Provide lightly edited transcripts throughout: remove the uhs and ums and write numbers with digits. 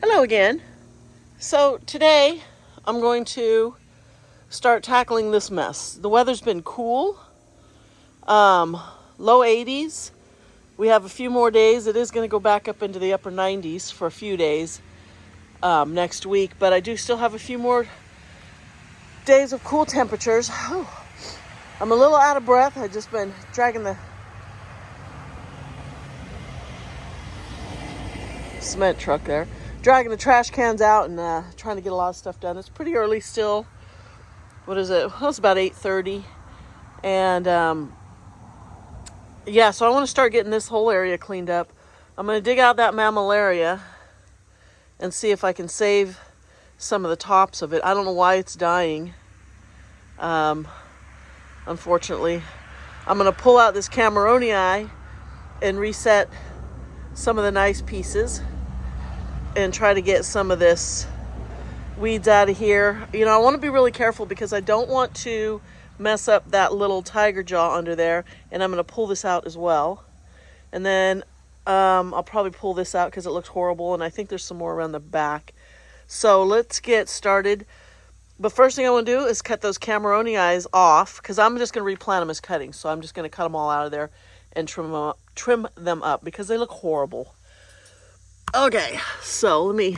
Hello again. So today I'm going to start tackling this mess. The weather's been cool, low 80s. We have a few more days. It is going to go back up into the upper 90s for a few days next week, but I do still have a few more days of cool temperatures. Whew. I'm a little out of breath. I've just been dragging the cement truck there, dragging the trash cans out and trying to get a lot of stuff done. It's pretty early still. What is it? Well, it's about 8:30, and yeah, so I want to start getting this whole area cleaned up. I'm going to dig out that mammillaria and see if I can save some of the tops of it. I don't know why it's dying. Unfortunately, I'm going to pull out this camerooni and reset some of the nice pieces and try to get some of this weeds out of here. You know, I want to be really careful because I don't want to mess up that little tiger jaw under there, and I'm going to pull this out as well. And then I'll probably pull this out because it looks horrible, and I think there's some more around the back. So let's get started. But first thing I want to do is cut those camerooni off because I'm just going to replant them as cuttings. So I'm just going to cut them all out of there and trim them up because they look horrible. Okay, so let me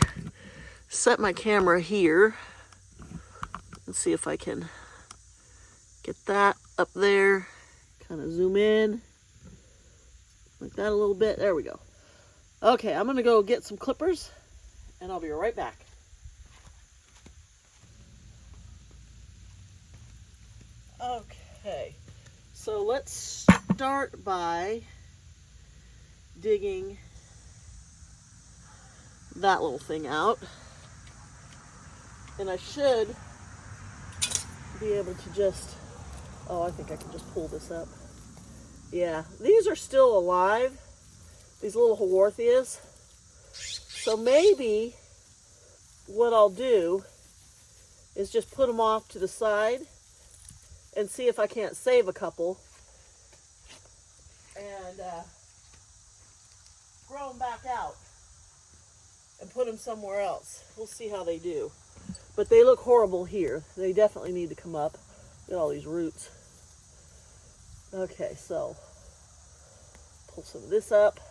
set my camera here and see if I can get that up there. Kind of zoom in like that a little bit. There we go. Okay, I'm going to go get some clippers and I'll be right back. Okay, so let's start by digging that little thing out. And I should be able to just, I think I can just pull this up. Yeah, these are still alive, these little haworthias. So maybe what I'll do is just put them off to the side and see if I can't save a couple and grow them back out and put them somewhere else. We'll see how they do. But they look horrible here. They definitely need to come up. Look at all these roots. Okay, so pull some of this up.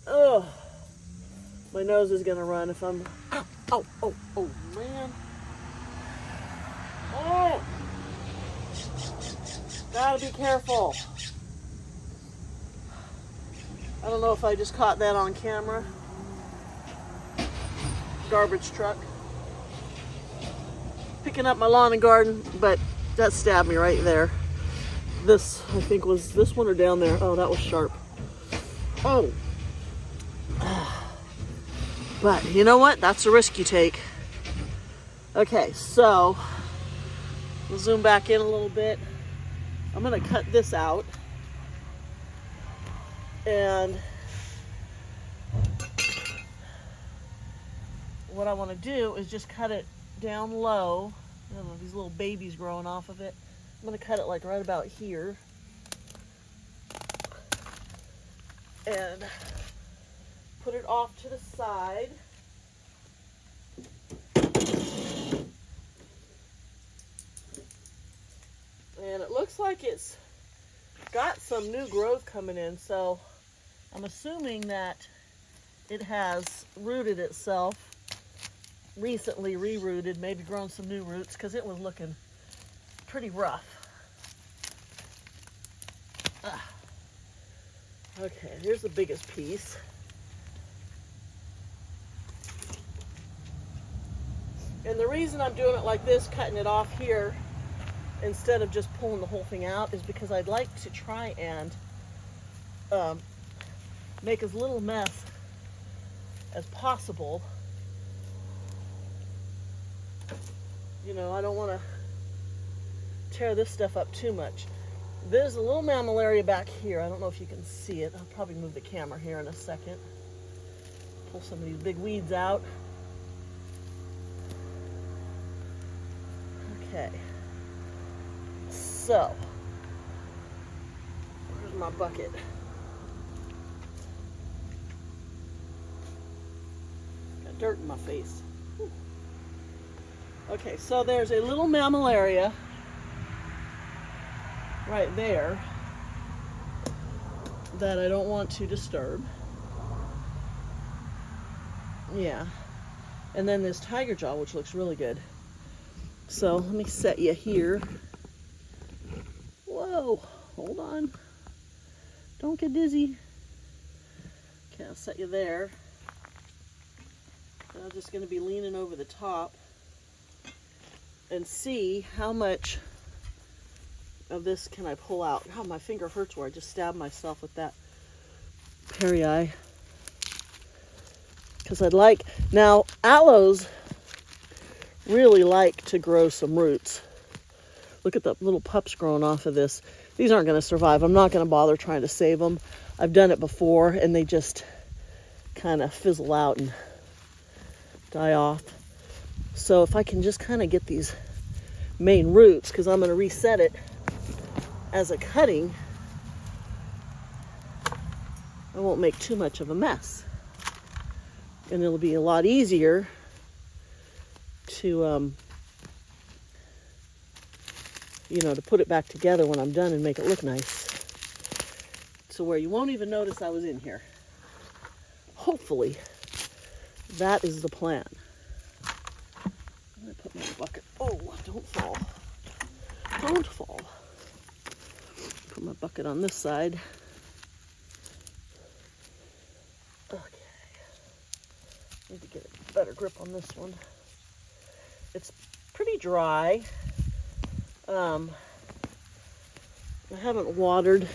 Oh, my nose is gonna run if I'm, oh, man. Oh, gotta be careful. I don't know if I just caught that on camera. Garbage truck. Picking up my lawn and garden, but that stabbed me right there. This, I think, was this one or down there. Oh, that was sharp. Oh. But you know what? That's the risk you take. Okay, so we'll zoom back in a little bit. I'm going to cut this out. And what I want to do is just cut it down low. I don't know, these little babies growing off of it. I'm going to cut it like right about here. And put it off to the side. And it looks like it's got some new growth coming in, so I'm assuming that it has rooted itself, recently re-rooted, maybe grown some new roots, because it was looking pretty rough. Okay, here's the biggest piece. And the reason I'm doing it like this, cutting it off here, instead of just pulling the whole thing out, is because I'd like to try and make as little mess as possible. You know, I don't want to tear this stuff up too much. There's a little mammillaria back here. I don't know if you can see it. I'll probably move the camera here in a second. Pull some of these big weeds out. Okay. So, where's my bucket? dirt in my face. Whew. Okay, so there's a little mammillaria right there that I don't want to disturb. Yeah. And then this tiger jaw, which looks really good. So let me set you here. Whoa, hold on. Don't get dizzy. Okay, I'll set you there. And I'm just going to be leaning over the top and see how much of this can I pull out. God, my finger hurts where I just stabbed myself with that peri-eye. Because I'd like, now aloes really like to grow some roots. Look at the little pups growing off of this. These aren't going to survive. I'm not going to bother trying to save them. I've done it before and they just kind of fizzle out and die off. So if I can just kind of get these main roots, because I'm going to reset it as a cutting, I won't make too much of a mess. And it'll be a lot easier to, to put it back together when I'm done and make it look nice. So where you won't even notice I was in here. Hopefully, that is the plan. I'm going to put my bucket. Oh, don't fall. Don't fall. Put my bucket on this side. Okay. Need to get a better grip on this one. It's pretty dry. I haven't watered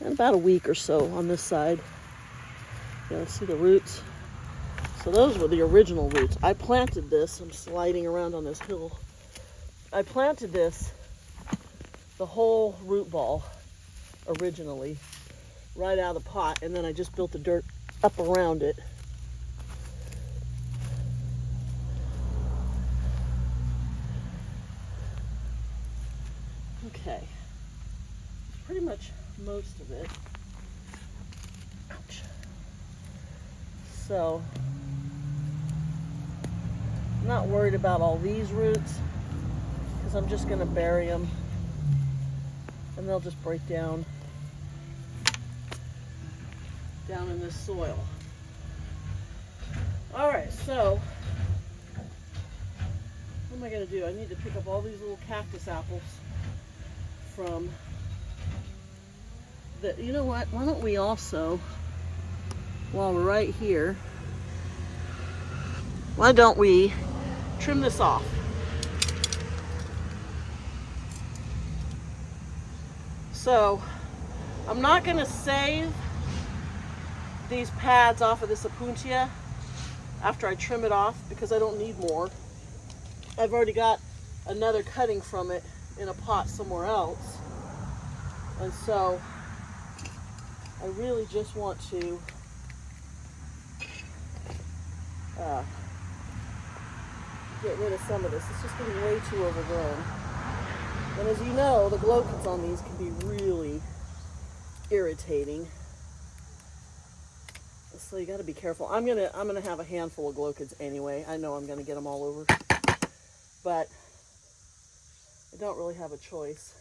in about a week or so on this side. Yeah, see the roots? So those were the original roots. I planted this. I'm sliding around on this hill. I planted this, the whole root ball, originally, right out of the pot, and then I just built the dirt up around it. Okay, pretty much most of it. Ouch. So, I'm not worried about all these roots because I'm just going to bury them and they'll just break down in this soil. All right, so what am I going to do? I need to pick up all these little cactus apples from the, you know what, why don't we also, while we're right here, why don't we trim this off? So I'm not going to save these pads off of this opuntia after I trim it off because I don't need more. I've already got another cutting from it in a pot somewhere else, and so I really just want to get rid of some of this. It's just getting way too overgrown. And as you know, the glochids on these can be really irritating. So you got to be careful. I'm gonna have a handful of glochids anyway. I know I'm gonna get them all over, but I don't really have a choice.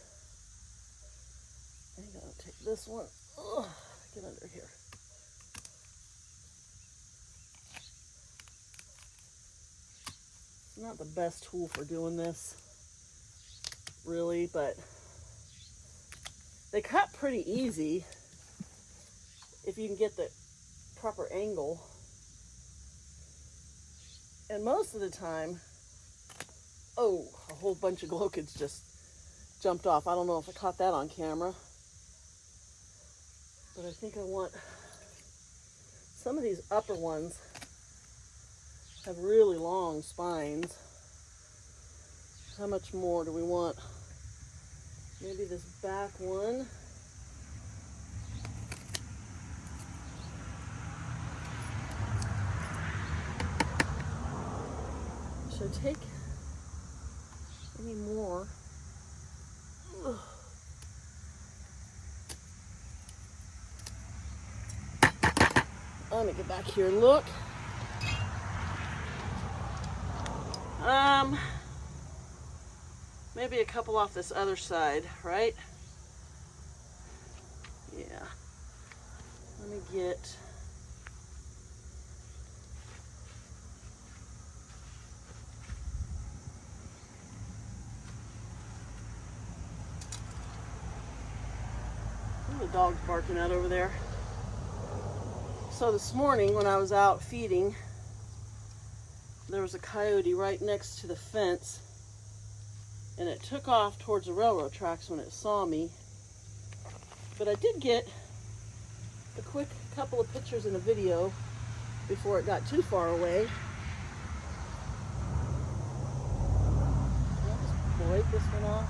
I'm gonna take this one. Ugh, get under here. It's not the best tool for doing this, really, but they cut pretty easy if you can get the proper angle. And most of the time, oh, a whole bunch of glochids just jumped off. I don't know if I caught that on camera, but I think I want some of these upper ones have really long spines. How much more do we want? Maybe this back one. Should I take any more? Ugh. Let me get back here and look. Maybe a couple off this other side, right? Yeah. Let me get... The dog's barking out over there. So this morning when I was out feeding, there was a coyote right next to the fence, and it took off towards the railroad tracks when it saw me. But I did get a quick couple of pictures in a video before it got too far away. I'll just break this one off.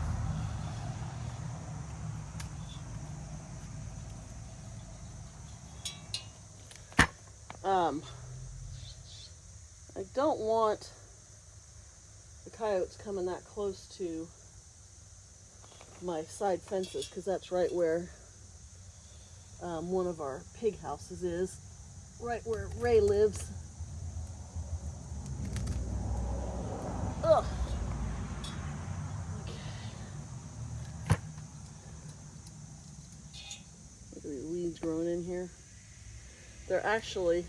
I don't want the coyotes coming that close to my side fences, because that's right where one of our pig houses is, right where Ray lives. Ugh. Okay. Look at these weeds growing in here. They're actually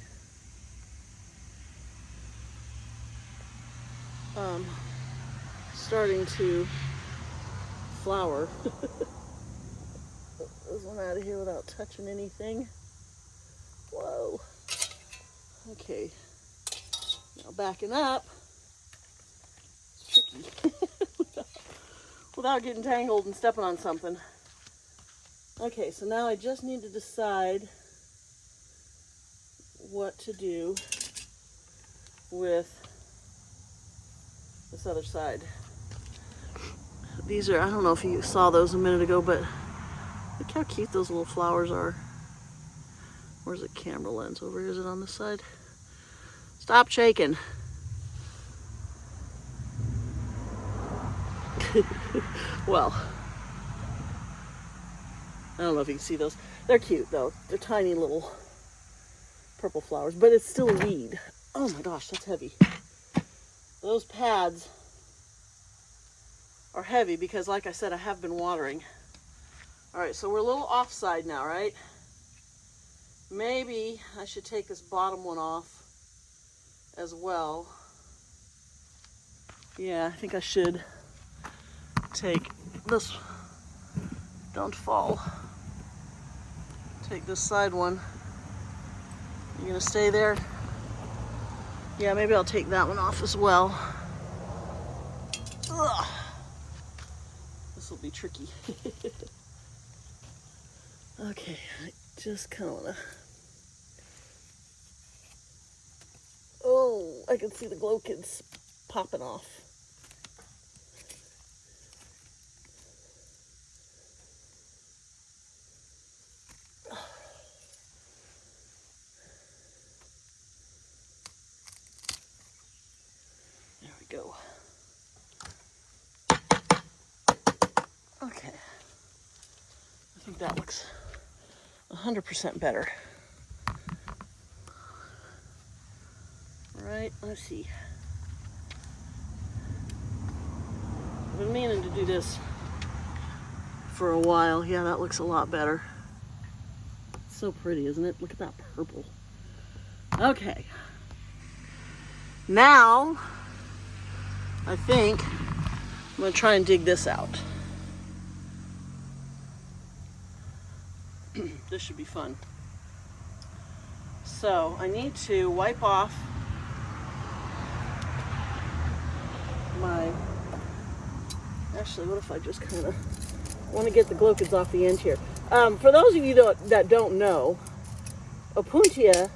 starting to flower. This one out of here without touching anything. Whoa. Okay. Now backing up. It's tricky. without getting tangled and stepping on something. Okay, so now I just need to decide what to do with this other side. These are, I don't know if you saw those a minute ago, but look how cute those little flowers are. Where's the camera lens? Over here, is it on this side? Stop shaking. Well, I don't know if you can see those. They're cute though. They're tiny little purple flowers, but it's still a weed. Oh my gosh, that's heavy. Those pads are heavy because, like I said, I have been watering. All right, so we're a little offside now, right? Maybe I should take this bottom one off as well. Yeah, I think I should take this. Don't fall. Take this side one. You gonna stay there? Yeah, maybe I'll take that one off as well. Ugh. This will be tricky. Okay, I just kind of want to... Oh, I can see the glow kids popping off. There we go. Okay. I think that looks 100% better. Right, let's see. I've been meaning to do this for a while. Yeah, that looks a lot better. It's so pretty, isn't it? Look at that purple. Okay. Now, I think I'm going to try and dig this out. This should be fun. So I need to wipe off my... Actually, what if I just kind of want to get the glow kids off the end here. For those of you that don't know, Opuntia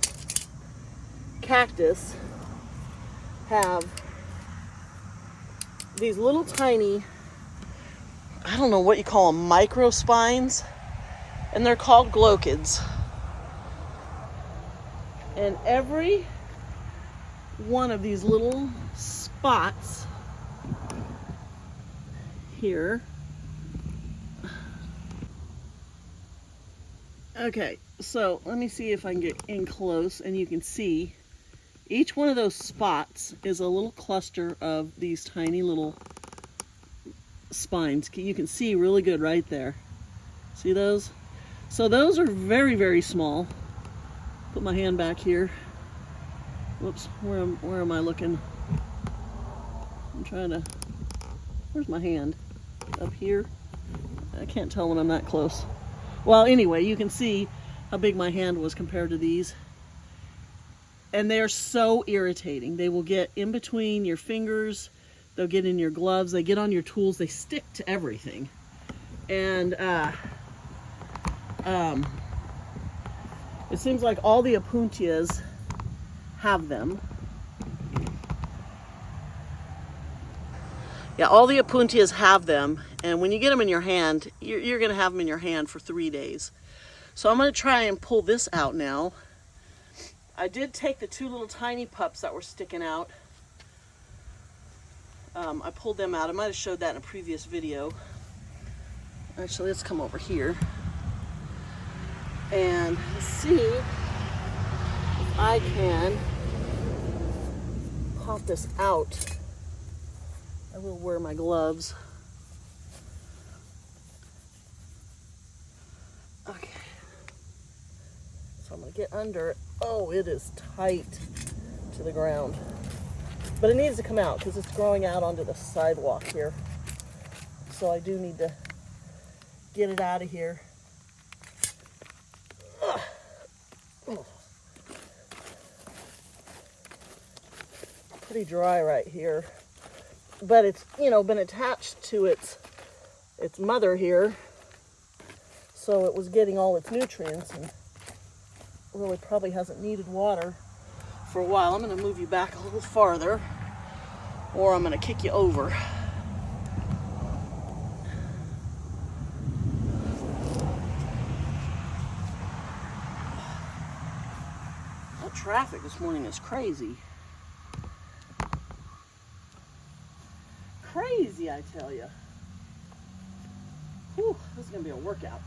cactus have these little tiny, I don't know what you call them, micro spines, and they're called glochids. And every one of these little spots here. Okay, so let me see if I can get in close and you can see Each one of those spots is a little cluster of these tiny little spines. You can see really good right there. See those? So those are very, very small. Put my hand back here. Whoops, where am I looking? I'm trying to, where's my hand? Up here? I can't tell when I'm that close. Well, anyway, you can see how big my hand was compared to these. And they're so irritating. They will get in between your fingers, they'll get in your gloves, they get on your tools, they stick to everything. And it seems like all the opuntias have them. Yeah, all the opuntias have them, and when you get them in your hand, you're gonna have them in your hand for 3 days. So I'm gonna try and pull this out now. I did take the 2 little tiny pups that were sticking out. I pulled them out. I might have showed that in a previous video. Actually, let's come over here and see if I can pop this out. I will wear my gloves. Okay. So I'm going to get under it. Oh, it is tight to the ground. But it needs to come out because it's growing out onto the sidewalk here. So I do need to get it out of here. Oh. Pretty dry right here. But it's, you know, been attached to its mother here. So it was getting all its nutrients and really probably hasn't needed water for a while. I'm going to move you back a little farther, or I'm going to kick you over. That traffic this morning is crazy. Crazy, I tell you. Whew, this is going to be a workout.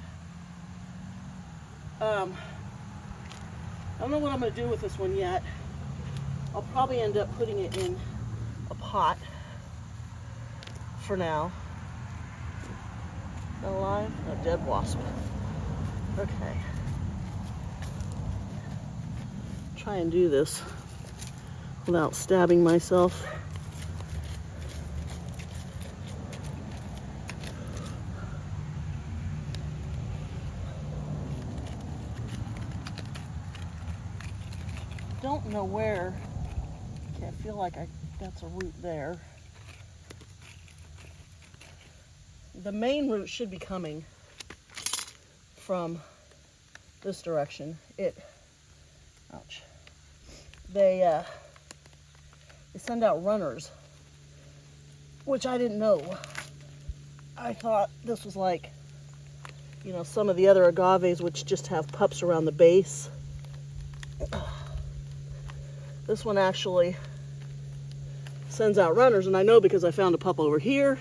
I don't know what I'm going to do with this one yet. I'll probably end up putting it in a pot for now. Not alive? A dead wasp. Okay. Try and do this without stabbing myself. Don't know where. Okay, I feel like that's a root there. The main root should be coming from this direction. Ouch. They send out runners, which I didn't know. I thought this was like, you know, some of the other agaves which just have pups around the base. This one actually sends out runners, and I know because I found a pup over here.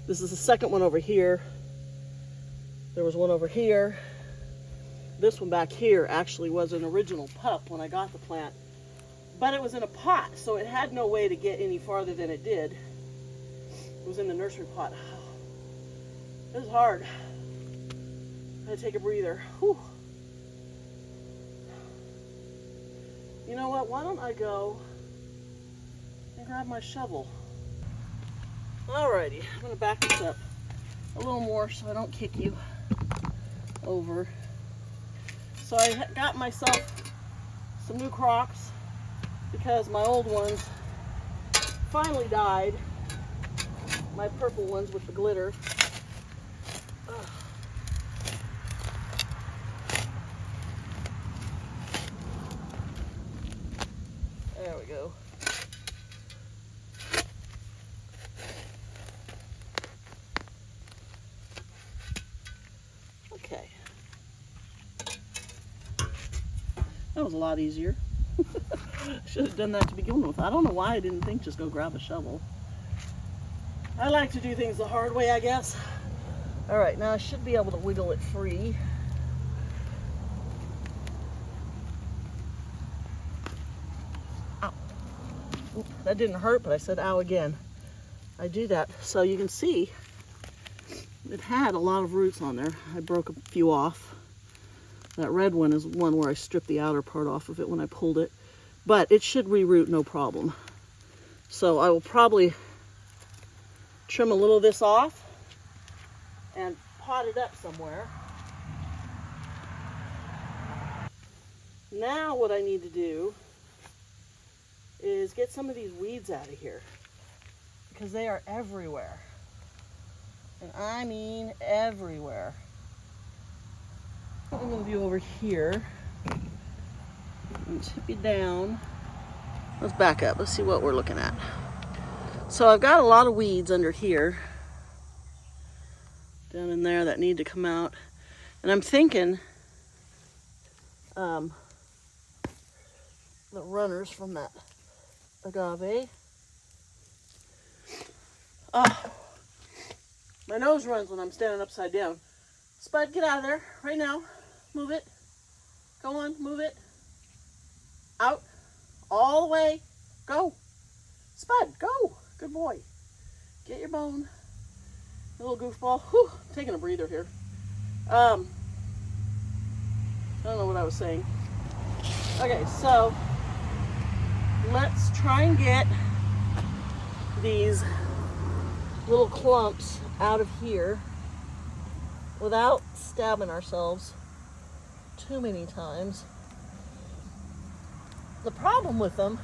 This is the second one over here. There was one over here. This one back here actually was an original pup when I got the plant, but it was in a pot, so it had no way to get any farther than it did. It was in the nursery pot. It was hard. I had to take a breather. Whew. You know what? Why don't I go and grab my shovel? Alrighty, I'm going to back this up a little more so I don't kick you over. So I got myself some new Crocs because my old ones finally died. My purple ones with the glitter. Ugh. There we go. Okay. That was a lot easier. Should have done that to begin with. I don't know why I didn't think just go grab a shovel. I like to do things the hard way, I guess. All right, now I should be able to wiggle it free. Ouch. that didn't hurt, but I said ow again. I do that. So you can see it had a lot of roots on there. I broke a few off. That red one is one where I stripped the outer part off of it when I pulled it. But it should reroot no problem. So I will probably trim a little of this off and pot it up somewhere. Now what I need to do is get some of these weeds out of here because they are everywhere. And I mean everywhere. I'm going to do over here and tip you down. Let's back up. Let's see what we're looking at. So I've got a lot of weeds under here, down in there, that need to come out. And I'm thinking the runners from that agave. Oh, my nose runs when I'm standing upside down. Spud, get out of there right now. Move it. Go on, move it. Out. All the way. Go. Spud, go. Good boy. Get your bone. A little goofball. Whew, taking a breather here. I don't know what I was saying. Okay, so let's try and get these little clumps out of here without stabbing ourselves too many times. The problem with them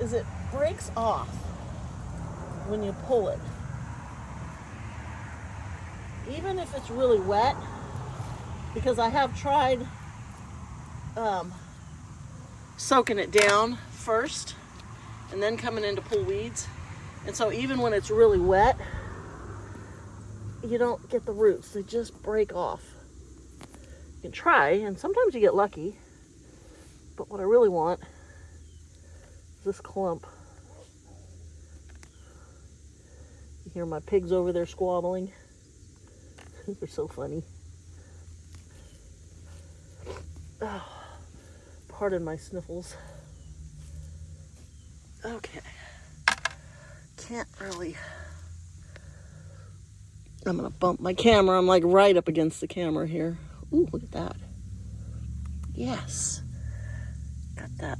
is it breaks off when you pull it. Even if it's really wet, because I have tried soaking it down first and then coming in to pull weeds. And so even when it's really wet, you don't get the roots. They just break off. You can try, and sometimes you get lucky. But what I really want is this clump. You hear my pigs over there squabbling? They're so funny. Oh, pardon my sniffles. Okay. Can't really. I'm gonna bump my camera. I'm like right up against the camera here. Ooh, look at that. Yes. Got that.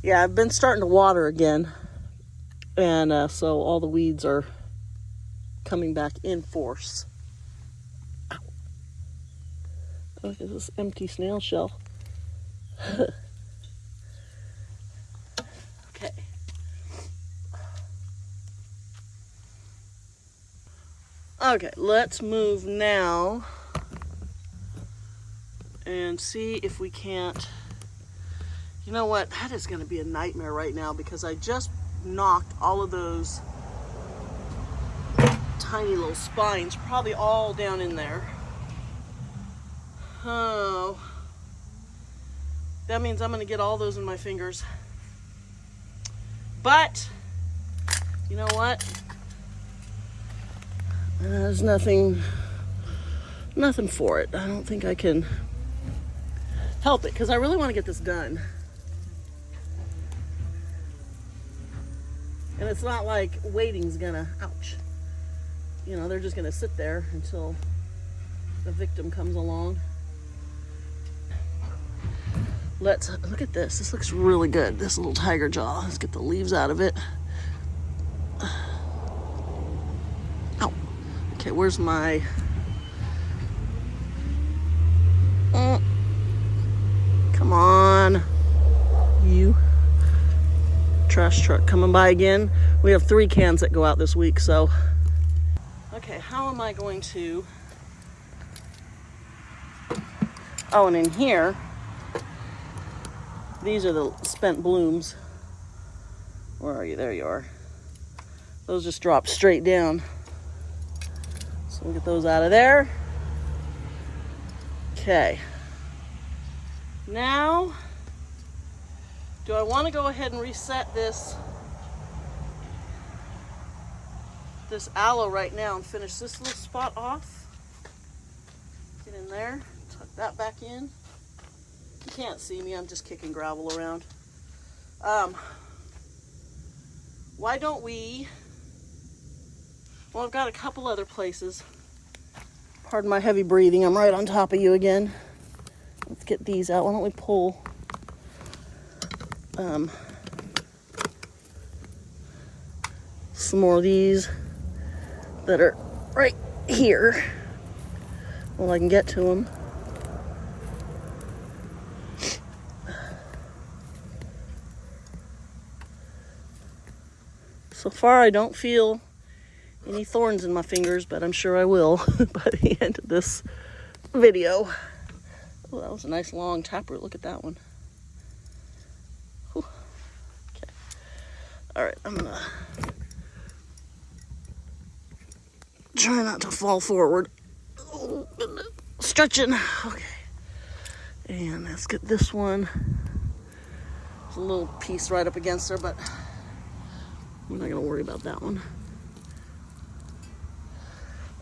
Yeah, I've been starting to water again. And so all the weeds are coming back in force. Ow. Look at this empty snail shell. Okay. Okay, let's move now and see if we can't. You know what? That is going to be a nightmare right now because I just knocked all of those tiny little spines probably all down in there. Oh, that means I'm going to get all those in my fingers. But you know what? There's nothing for it. I don't think I can help it because I really want to get this done. And it's not like waiting's gonna, ouch. You know, they're just gonna sit there until the victim comes along. Let's look at this. This looks really good. This little tiger jaw. Let's get the leaves out of it. Ow. Okay, where's my... Come on. You. Trash truck coming by again. We have 3 cans that go out this week, so. Okay, how am I going to... Oh, and in here, these are the spent blooms. Where are you? There you are. Those just drop straight down. So we'll get those out of there. Okay. Now, do I want to go ahead and reset this aloe right now and finish this little spot off? Get in there, tuck that back in. You can't see me, I'm just kicking gravel around. Why don't we, well, I've got a couple other places. Pardon my heavy breathing, I'm right on top of you again. Let's get these out. Why don't we pull some more of these that are right here. Well, I can get to them. So far, I don't feel any thorns in my fingers, but I'm sure I will by the end of this video. Oh, that was a nice long taproot. Look at that one. Whew. Okay. All right, I'm gonna try not to fall forward. Oh, stretching. Okay. And let's get this one. There's a little piece right up against her, but we're not gonna worry about that one.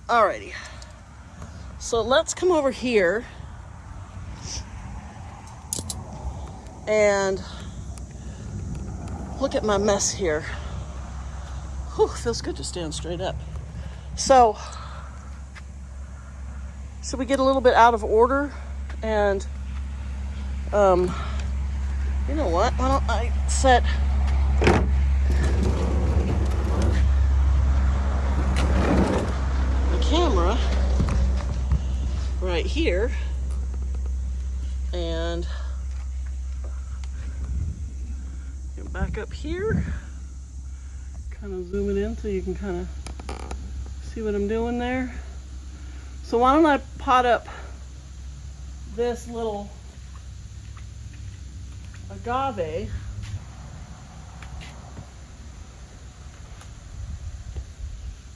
Alrighty. So let's come over here and look at my mess here. Whew, feels good to stand straight up. So we get a little bit out of order, and you know what? Why don't I set the camera right here and get back up here, kind of zoom it in so you can kind of see what I'm doing there. So why don't I pot up this little agave.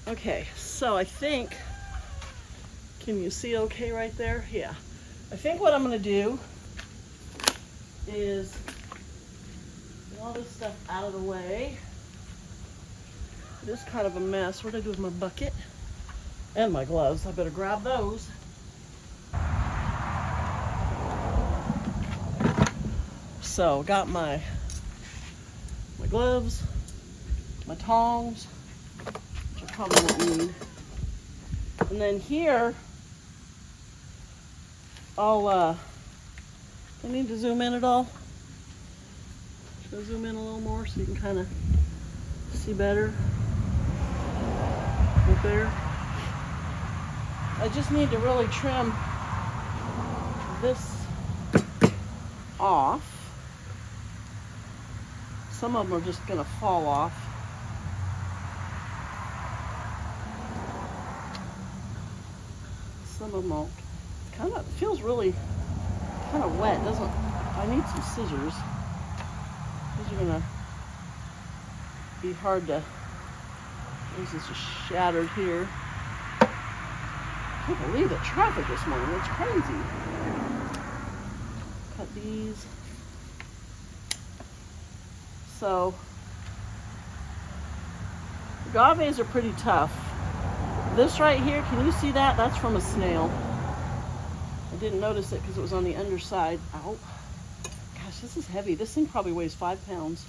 Okay, so I think, can you see okay right there? Yeah. I think what I'm going to do is get all this stuff out of the way. It is kind of a mess. What did I do with my bucket? And my gloves. I better grab those. So, got my gloves, my tongs, which I probably won't need. And then here, I need to zoom in at all. Should I zoom in a little more so you can kind of see better? Right there. I just need to really trim this off. Some of them are just going to fall off. Some of them will kind of, feels really kind of wet, doesn't, I need some scissors. These are going to be hard to, this is just shattered here. I can't believe the traffic this morning, it's crazy. Cut these. So, agaves are pretty tough. This right here, can you see that? That's from a snail. I didn't notice it because it was on the underside. Ow. Gosh, this is heavy. This thing probably weighs 5 pounds.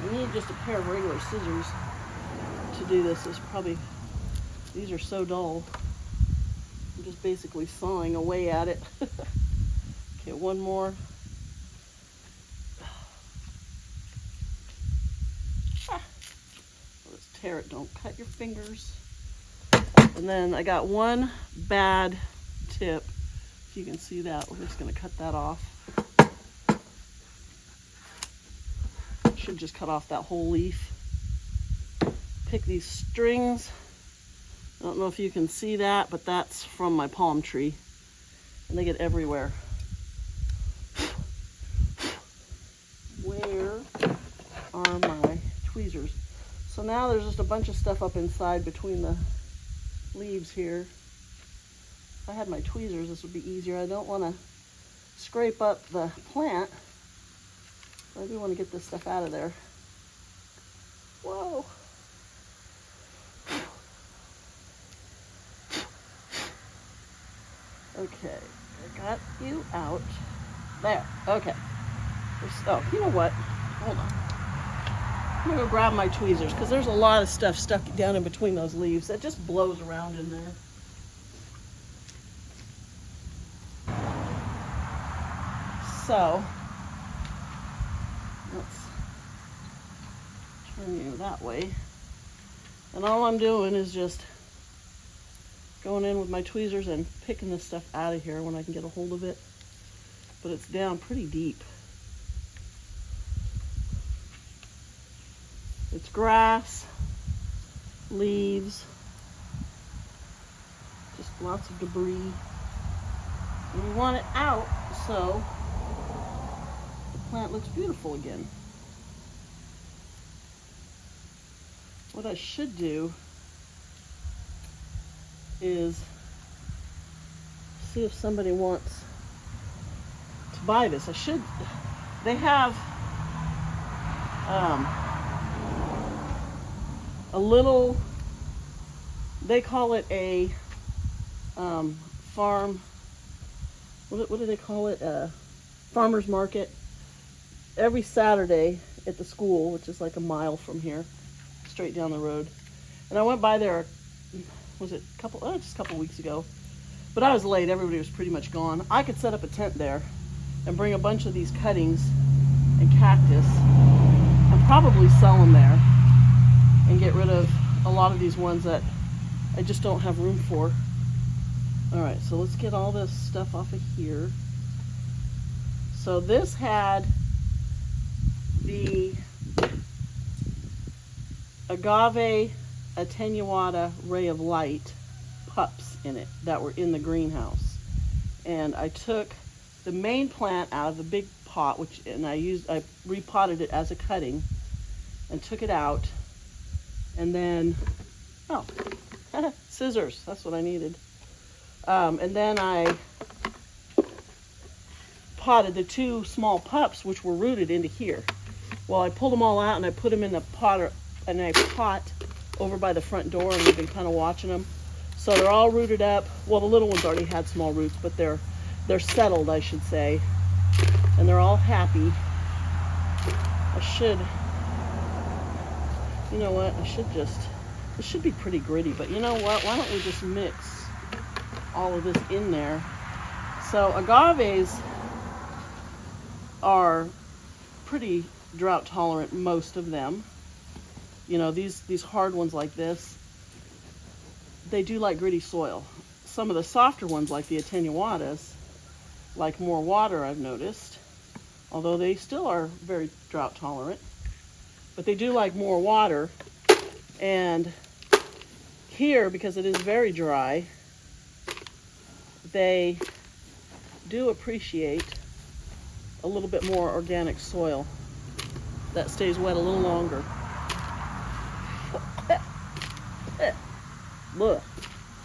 I need just a pair of regular scissors to do this. It's probably, these are so dull. I'm just basically sawing away at it. Okay, one more. Let's tear it, don't cut your fingers. And then I got one bad tip. If you can see that, we're just gonna cut that off. Should just cut off that whole leaf. Pick these strings. I don't know if you can see that, but that's from my palm tree. And they get everywhere. Where are my tweezers? So now there's just a bunch of stuff up inside between the leaves here. If I had my tweezers, this would be easier. I don't want to scrape up the plant. I do want to get this stuff out of there. Whoa. Okay, I got you out. There, okay. Oh, you know what? Hold on. I'm gonna go grab my tweezers because there's a lot of stuff stuck down in between those leaves that just blows around in there. So, let's turn you that way. And all I'm doing is just going in with my tweezers and picking this stuff out of here when I can get a hold of it. But it's down pretty deep. It's grass, leaves, just lots of debris. And we want it out so the plant looks beautiful again. What I should do is see if somebody wants to buy this. They have a little, they call it a farm, what do they call it? Farmer's market every Saturday at the school, which is like a mile from here, straight down the road. And I went by there, was it just a couple weeks ago, but I was late. Everybody was pretty much gone. I could set up a tent there and bring a bunch of these cuttings and cactus and probably sell them there and get rid of a lot of these ones that I just don't have room for. All right, so let's get all this stuff off of here. So this had the agave attenuata ray of light pups in it that were in the greenhouse. And I took the main plant out of the big pot, I repotted it as a cutting and took it out. And then, scissors, that's what I needed. And then I potted the two small pups, which were rooted into here. Well, I pulled them all out and I put them in the pot over by the front door, and we've been kind of watching them. So they're all rooted up. Well, the little ones already had small roots, but they're settled, I should say. And they're all happy. You know what, this should be pretty gritty, but you know what, why don't we just mix all of this in there? So agaves are pretty drought tolerant, most of them. You know, these hard ones like this, they do like gritty soil. Some of the softer ones, like the attenuatas, like more water, I've noticed, although they still are very drought tolerant. But they do like more water. And here, because it is very dry, they do appreciate a little bit more organic soil that stays wet a little longer.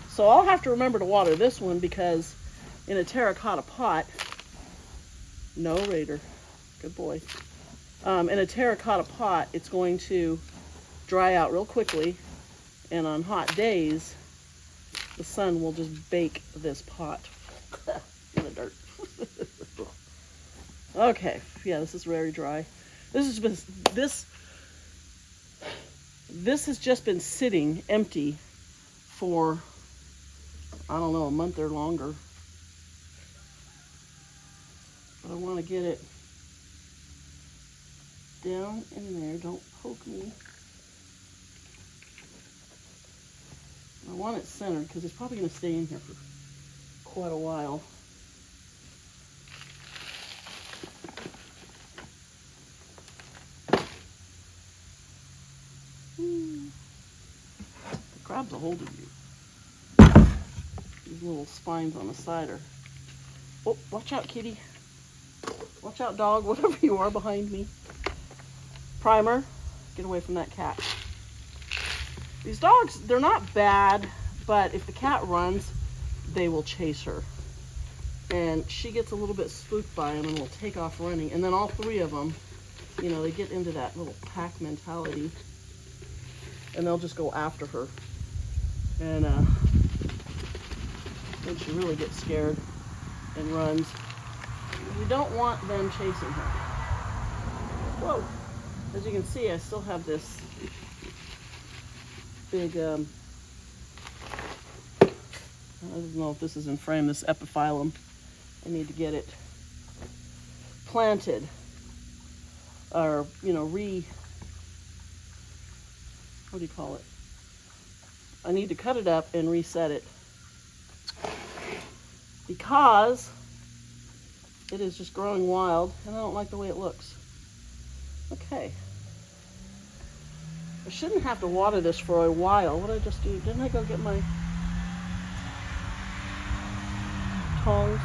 So I'll have to remember to water this one, because in a terracotta pot, no Raider, good boy. In a terracotta pot, it's going to dry out real quickly, and on hot days, the sun will just bake this pot in the dirt. Okay, yeah, this is very dry. This has just been sitting empty for, I don't know, a month or longer. But I want to get it down in there. Don't poke me. I want it centered because it's probably going to stay in here for quite a while. It grabs a hold of you. These little spines on the side are... Oh, watch out, kitty. Watch out, dog, whatever you are behind me. Primer, get away from that cat. These dogs, they're not bad, but if the cat runs, they will chase her. And she gets a little bit spooked by them and will take off running. And then all three of them, you know, they get into that little pack mentality. And they'll just go after her. And then she really gets scared and runs. You don't want them chasing her. Whoa! As you can see, I still have this big, I don't know if this is in frame, this epiphyllum. I need to get it planted, or, you know, what do you call it? I need to cut it up and reset it, because it is just growing wild and I don't like the way it looks. Okay. I shouldn't have to water this for a while. What did I just do? Didn't I go get my tongs?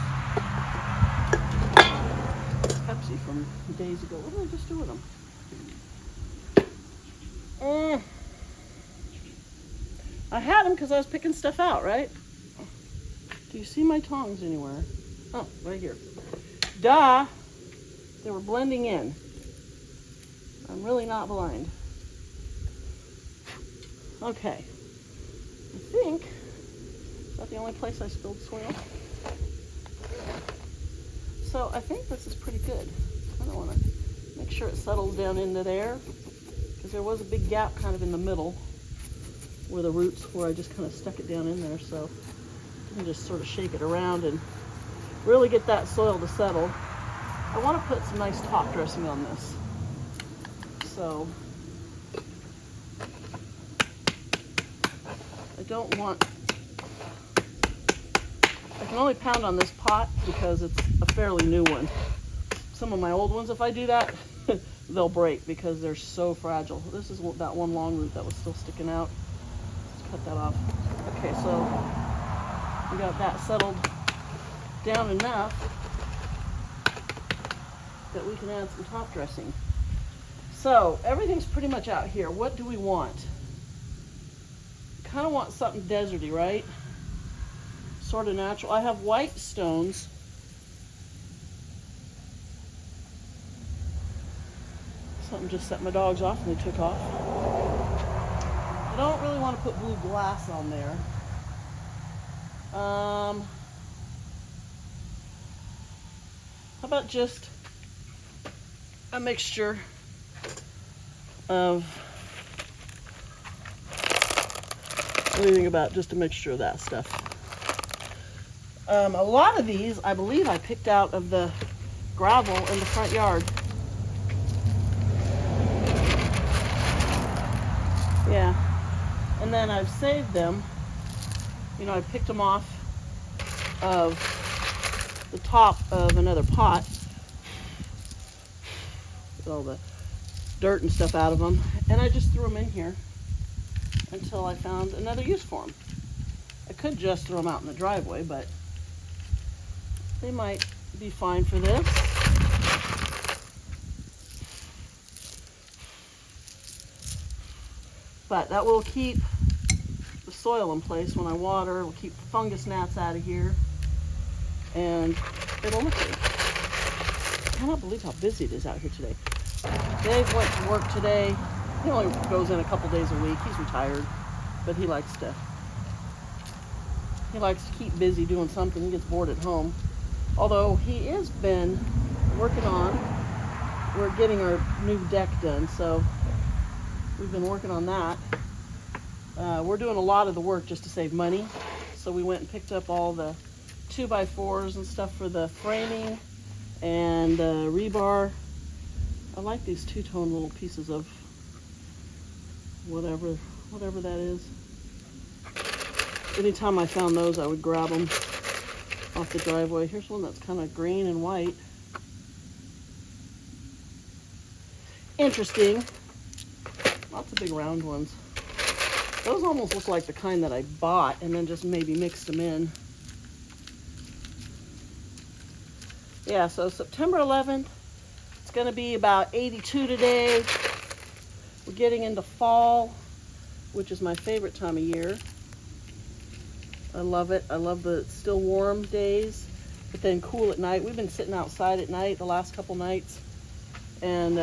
Pepsi from days ago. What did I just do with them? I had them because I was picking stuff out, right? Do you see my tongs anywhere? Oh, right here. Duh! They were blending in. I'm really not blind. Okay. I think, is that the only place I spilled soil? So I think this is pretty good. I don't want to make sure it settles down into there, because there was a big gap kind of in the middle where the roots, where I just kind of stuck it down in there. So you can just sort of shake it around and really get that soil to settle. I want to put some nice top dressing on this. So I don't want, I can only pound on this pot because it's a fairly new one. Some of my old ones, if I do that, they'll break because they're so fragile. This is that one long root that was still sticking out. Let's cut that off. Okay, so we got that settled down enough that we can add some top dressing. So everything's pretty much out here. What do we want? Kind of want something deserty, right? Sort of natural. I have white stones. Something just set my dogs off and they took off. I don't really want to put blue glass on there. How about just a mixture of, what do you think about just a mixture of that stuff? A lot of these, I believe I picked out of the gravel in the front yard. Yeah, and then I've saved them. You know, I picked them off of the top of another pot, with all the dirt and stuff out of them, and I just threw them in here until I found another use for them. I could just throw them out in the driveway, but they might be fine for this. But that will keep the soil in place when I water. It'll keep the fungus gnats out of here, and it'll look good. I cannot believe how busy it is out here today. Dave went to work today. He only goes in a couple days a week. He's retired, but he likes to keep busy doing something. He gets bored at home. Although he has been working on, we're getting our new deck done, so we've been working on that. We're doing a lot of the work just to save money. So we went and picked up all the 2x4s and stuff for the framing and rebar. I like these two-tone little pieces of whatever that is. Anytime I found those, I would grab them off the driveway. Here's one that's kind of green and white. Interesting. Lots of big round ones. Those almost look like the kind that I bought and then just maybe mixed them in. Yeah, so September 11th, it's going to be about 82 today. We're getting into fall, which is my favorite time of year. I love it. I love the still warm days, but then cool at night. We've been sitting outside at night the last couple nights and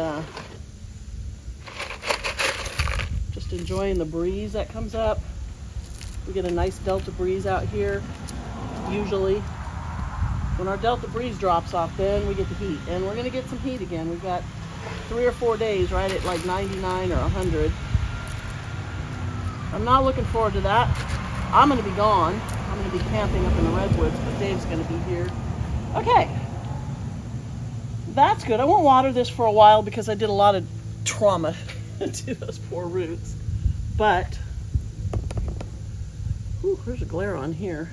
just enjoying the breeze that comes up. We get a nice delta breeze out here. usually. When our Delta breeze drops off, then we get the heat. And we're gonna get some heat again. We've got 3 or 4 days right at like 99 or 100. I'm not looking forward to that. I'm gonna be gone. I'm gonna be camping up in the redwoods, but Dave's gonna be here. Okay, that's good. I won't water this for a while because I did a lot of trauma to those poor roots. But, ooh, there's a glare on here.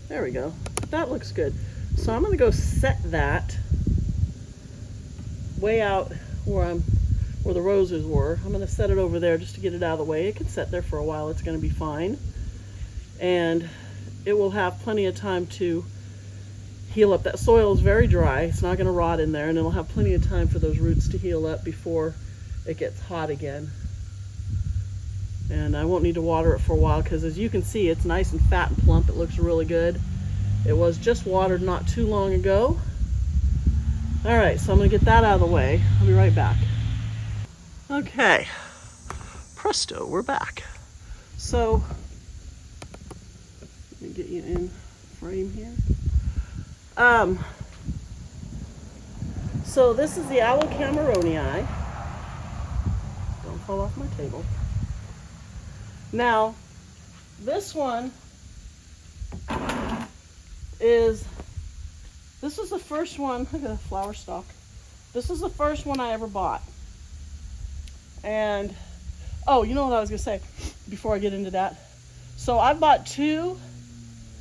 There we go. That looks good. So I'm gonna go set that way out where the roses were. I'm gonna set it over there just to get it out of the way. It can set there for a while. It's gonna be fine. And it will have plenty of time to heal up. That soil is very dry. It's not gonna rot in there, and it'll have plenty of time for those roots to heal up before it gets hot again. And I won't need to water it for a while because, as you can see, it's nice and fat and plump. It looks really good. It was just watered not too long ago. All right, so I'm gonna get that out of the way. I'll be right back. Okay, presto, we're back. So, let me get you in frame here. So this is the aloe camerooni. Don't fall off my table. Now, this one this was the first one. Look at the flower stalk. This is the first one I ever bought. And, oh, you know what I was gonna say before I get into that? So I bought 2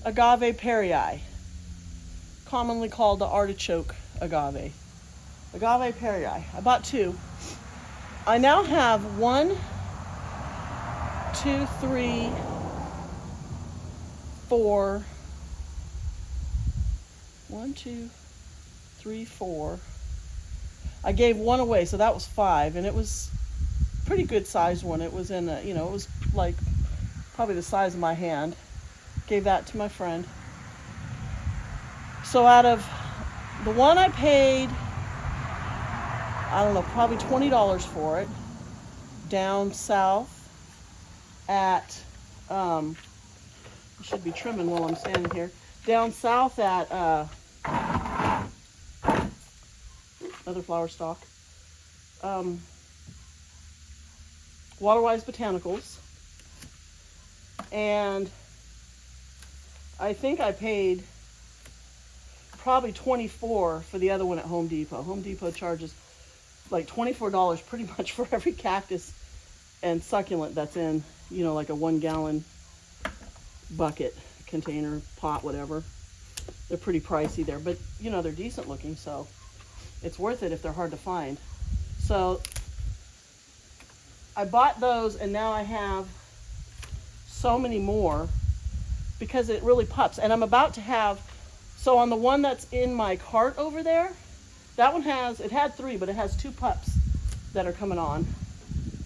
agave perii, commonly called the artichoke agave. Agave perii. I bought 2. I now have 1, 2, 3, 4. 1, 2, 3, 4. I gave 1 away, so that was 5, and it was a pretty good sized one. It was in a, it was like probably the size of my hand. Gave that to my friend. So out of the one I paid, I don't know, probably $20 for it, down south at, I should be trimming while I'm standing here, down south at, another flower stalk, Waterwise Botanicals, and I think I paid probably $24 for the other one at Home Depot. Home Depot charges like $24 pretty much for every cactus and succulent that's in, like a 1 gallon bucket, container, pot, whatever. They're pretty pricey there, but they're decent looking, so it's worth it if they're hard to find. So I bought those, and now I have so many more because it really pups. And I'm about to have, so on the one that's in my cart over there, that one it had 3, but it has 2 pups that are coming on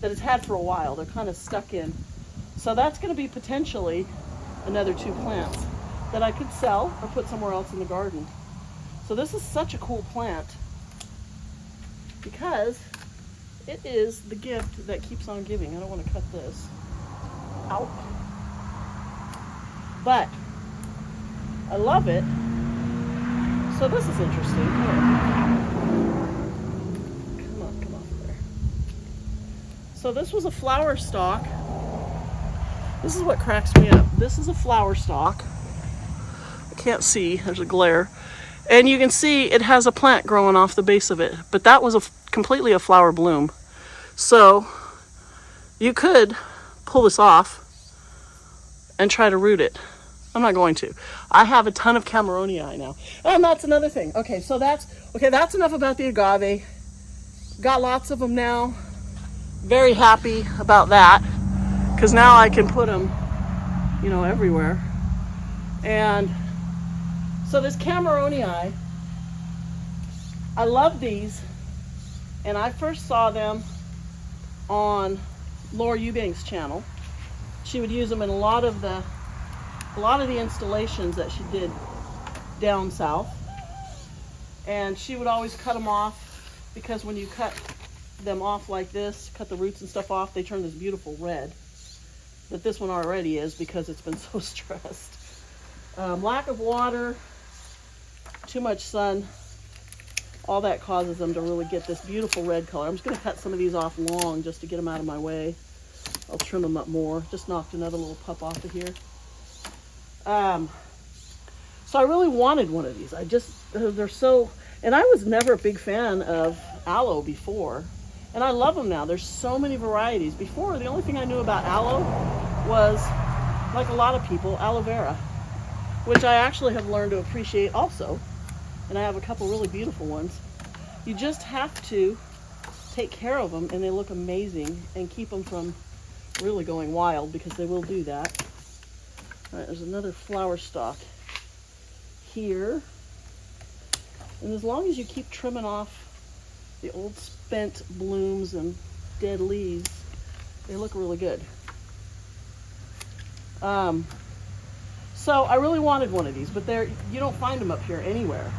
that it's had for a while. They're kind of stuck in. So that's going to be potentially another 2 plants that I could sell or put somewhere else in the garden. So this is such a cool plant because it is the gift that keeps on giving. I don't want to cut this out, but I love it. So this is interesting. Come on there. So this was a flower stalk. This is what cracks me up. This is a flower stalk. I can't see, there's a glare. And you can see it has a plant growing off the base of it, but that was completely a flower bloom. So you could pull this off and try to root it. I'm not going to. I have a ton of camerooni now. And that's another thing. Okay, so that's enough about the agave. Got lots of them now. Very happy about that, because now I can put them, everywhere. And so this camerooni, I love these, and I first saw them on Laura Eubank's channel. She would use them in a lot of the installations that she did down south, and she would always cut them off, because when you cut them off like this, cut the roots and stuff off, they turn this beautiful red. But this one already is, because it's been so stressed. Lack of water, too much sun, all that causes them to really get this beautiful red color. I'm just going to cut some of these off long just to get them out of my way. I'll trim them up more. Just knocked another little pup off of here. So I really wanted one of these. They're so, and I was never a big fan of aloe before, and I love them now. There's so many varieties. Before, the only thing I knew about aloe was, like a lot of people, aloe vera, which I actually have learned to appreciate also. And I have a couple really beautiful ones. You just have to take care of them, and they look amazing, and keep them from really going wild, because they will do that. All right, there's another flower stalk here. And as long as you keep trimming off the old spent blooms and dead leaves, they look really good. So I really wanted one of these, but you don't find them up here anywhere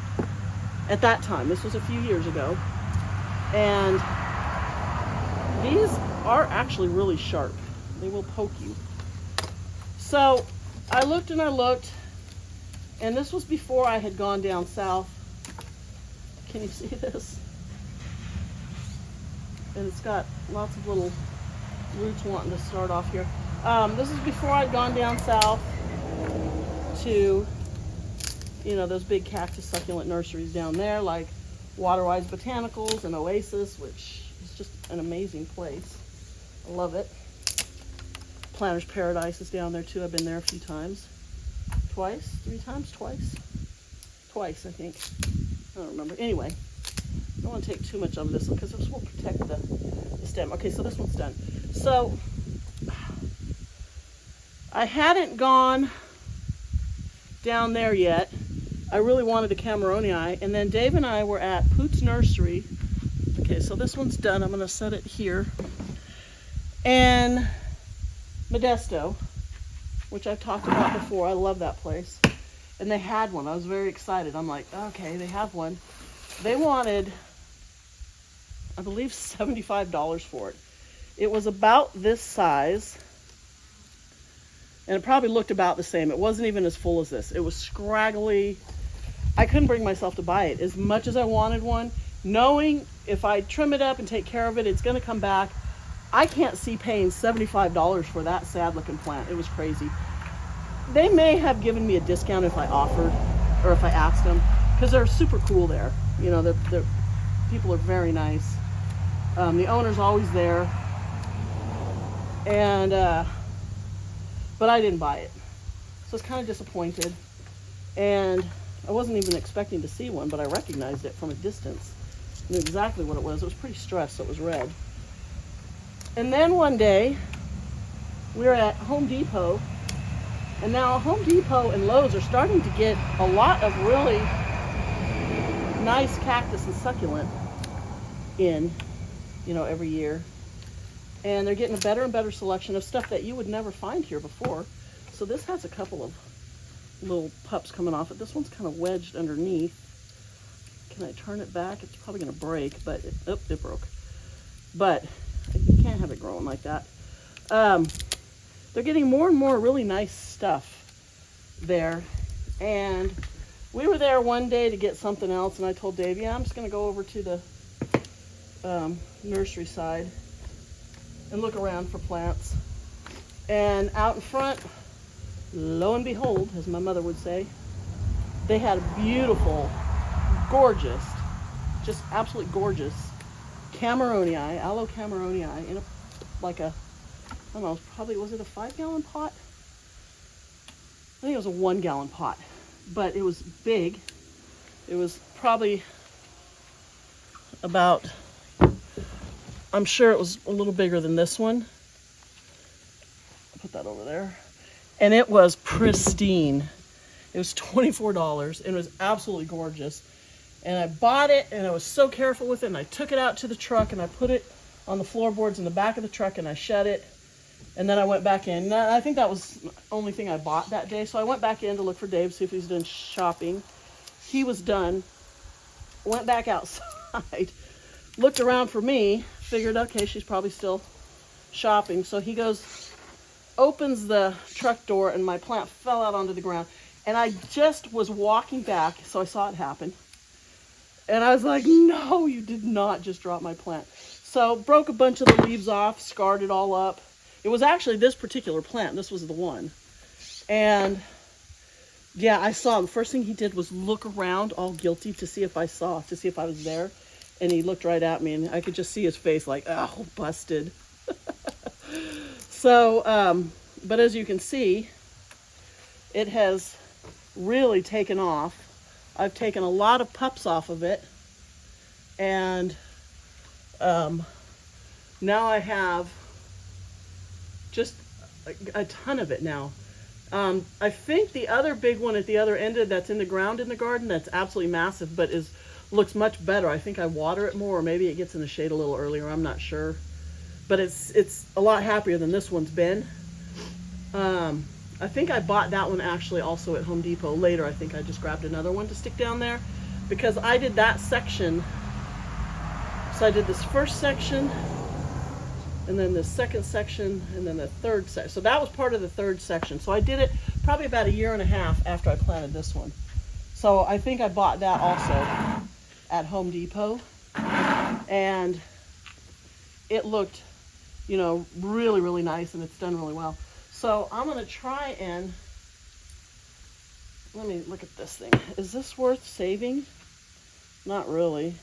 at that time. This was a few years ago. And these are actually really sharp. They will poke you. So I looked and I looked, and this was before I had gone down south. Can you see this? And it's got lots of little roots wanting to start off here. This is before I'd gone down south to, those big cactus succulent nurseries down there, like Waterwise Botanicals and Oasis, which is just an amazing place. I love it. Planter's Paradise is down there too. I've been there a few times. Twice? 3 times? Twice? Twice, I think. I don't remember. Anyway, I don't want to take too much of this because this will protect the stem. Okay, so this one's done. So I hadn't gone down there yet. I really wanted a camerooni, and then Dave and I were at Poot's Nursery. Okay, so this one's done. I'm going to set it here. And Modesto, which I've talked about before. I love that place. And they had one. I was very excited. I'm like, okay, they have one. They wanted, I believe, $75 for it. It was about this size, and it probably looked about the same. It wasn't even as full as this. It was scraggly. I couldn't bring myself to buy it as much as I wanted one, knowing if I trim it up and take care of it, it's going to come back. I can't see paying $75 for that sad looking plant. It was crazy. They may have given me a discount if I offered, or if I asked them, because they're super cool there. The people are very nice. The owner's always there. And, but I didn't buy it. So I was kind of disappointed. And I wasn't even expecting to see one, but I recognized it from a distance. I knew exactly what it was. It was pretty stressed, so it was red. And then one day, we were at Home Depot, and now Home Depot and Lowe's are starting to get a lot of really nice cactus and succulent in, every year. And they're getting a better and better selection of stuff that you would never find here before. So this has a couple of little pups coming off it. This one's kind of wedged underneath. Can I turn it back? It's probably going to break, but it broke. But you can't have it growing like that. They're getting more and more really nice stuff there. And we were there one day to get something else, and I told Dave, I'm just going to go over to the nursery side and look around for plants. And out in front, lo and behold, as my mother would say, they had a beautiful, gorgeous, just absolutely gorgeous camerooni, aloe camerooni in I don't know, probably, was it a 5-gallon pot? I think it was a 1-gallon pot, but it was big. It was probably about, I'm sure it was a little bigger than this one. I'll put that over there. And it was pristine. It was $24, and it was absolutely gorgeous. And I bought it, and I was so careful with it, and I took it out to the truck, and I put it on the floorboards in the back of the truck, and I shut it. And then I went back in. I think that was the only thing I bought that day. So I went back in to look for Dave, see if he's done shopping. He was done. Went back outside, looked around for me, figured, okay, she's probably still shopping. So he goes, opens the truck door, and my plant fell out onto the ground. And I just was walking back, so I saw it happen. And I was like, no, you did not just drop my plant. So broke a bunch of the leaves off, scarred it all up. It was actually this particular plant. This was the one. And yeah, I saw him. The first thing he did was look around all guilty to see if I was there. And he looked right at me, and I could just see his face like, oh, busted. So, but as you can see, it has really taken off. I've taken a lot of pups off of it, and now I have just a ton of it now. I think the other big one at the other end that's in the ground in the garden, that's absolutely massive, but looks much better. I think I water it more, or maybe it gets in the shade a little earlier. I'm not sure, but it's a lot happier than this one's been. I think I bought that one actually also at Home Depot later. I think I just grabbed another one to stick down there because I did that section. So I did this first section, and then the second section, and then the third section. So that was part of the third section. So I did it probably about 1.5 years after I planted this one. So I think I bought that also at Home Depot, and it looked, you know, really, really nice, and it's done really well. So I'm going to try and, let me look at this thing. Is this worth saving? Not really.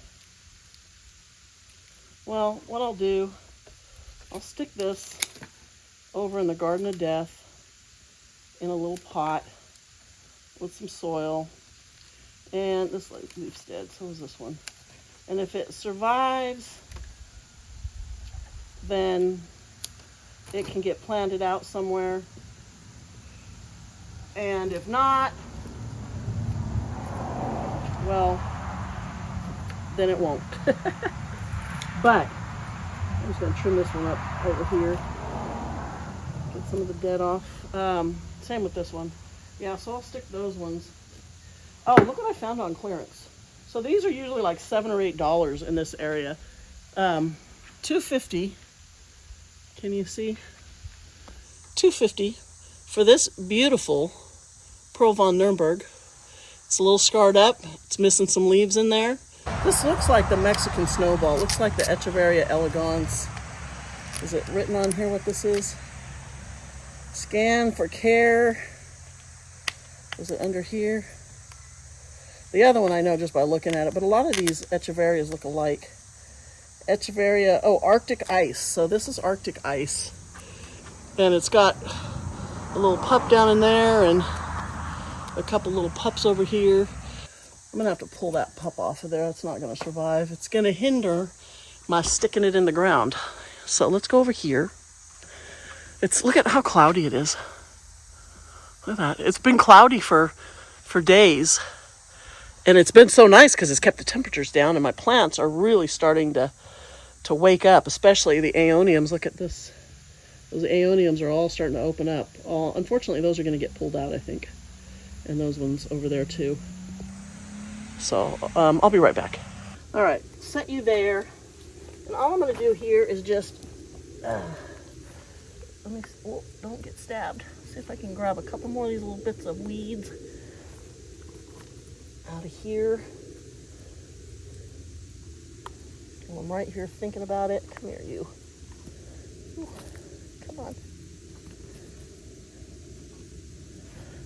Well, what I'll do, I'll stick this over in the Garden of Death in a little pot with some soil. And this leaf's dead, so is this one. And if it survives, then it can get planted out somewhere. And if not, well, then it won't. But I'm just going to trim this one up over here. Get some of the dead off. Same with this one. Yeah, so I'll stick those ones. Oh, look what I found on clearance. So these are usually like $7 or $8 in this area. $2.50. Can you see? $2.50 for this beautiful Pearl von Nürnberg. It's a little scarred up. It's missing some leaves in there. This looks like the Mexican snowball. It looks like the Echeveria elegans. Is it written on here what this is? Scan for care. Is it under here? The other one I know just by looking at it, but a lot of these Echeverias look alike. Echeveria, oh, Arctic ice. So this is Arctic ice. And it's got a little pup down in there and a couple little pups over here. I'm gonna have to pull that pup off of there. It's not gonna survive. It's gonna hinder my sticking it in the ground. So let's go over here. Look at how cloudy it is. Look at that. It's been cloudy for days. And it's been so nice because it's kept the temperatures down, and my plants are really starting to wake up, especially the aeoniums. Look at this. Those aeoniums are all starting to open up. Unfortunately, those are going to get pulled out, I think. And those ones over there, too. So, I'll be right back. All right, set you there. And all I'm going to do here is just, don't get stabbed. See if I can grab a couple more of these little bits of weeds out of here. Well, I'm right here thinking about it. Come here, you. Ooh, come on.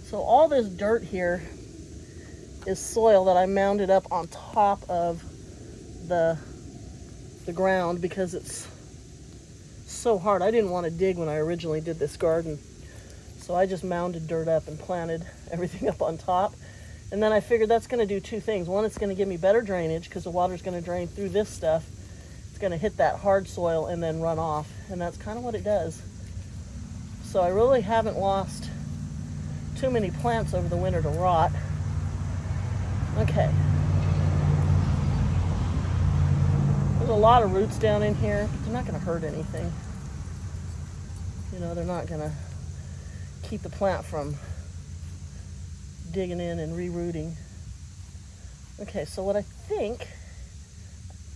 So all this dirt here is soil that I mounded up on top of the ground because it's so hard. I didn't want to dig when I originally did this garden. So I just mounded dirt up and planted everything up on top. And then I figured that's going to do two things. One, it's going to give me better drainage because the water's going to drain through this stuff. It's going to hit that hard soil and then run off. And that's kind of what it does. So I really haven't lost too many plants over the winter to rot. Okay. There's a lot of roots down in here, but they're not going to hurt anything. You know, they're not going to keep the plant from digging in and rerooting. Okay, so what I think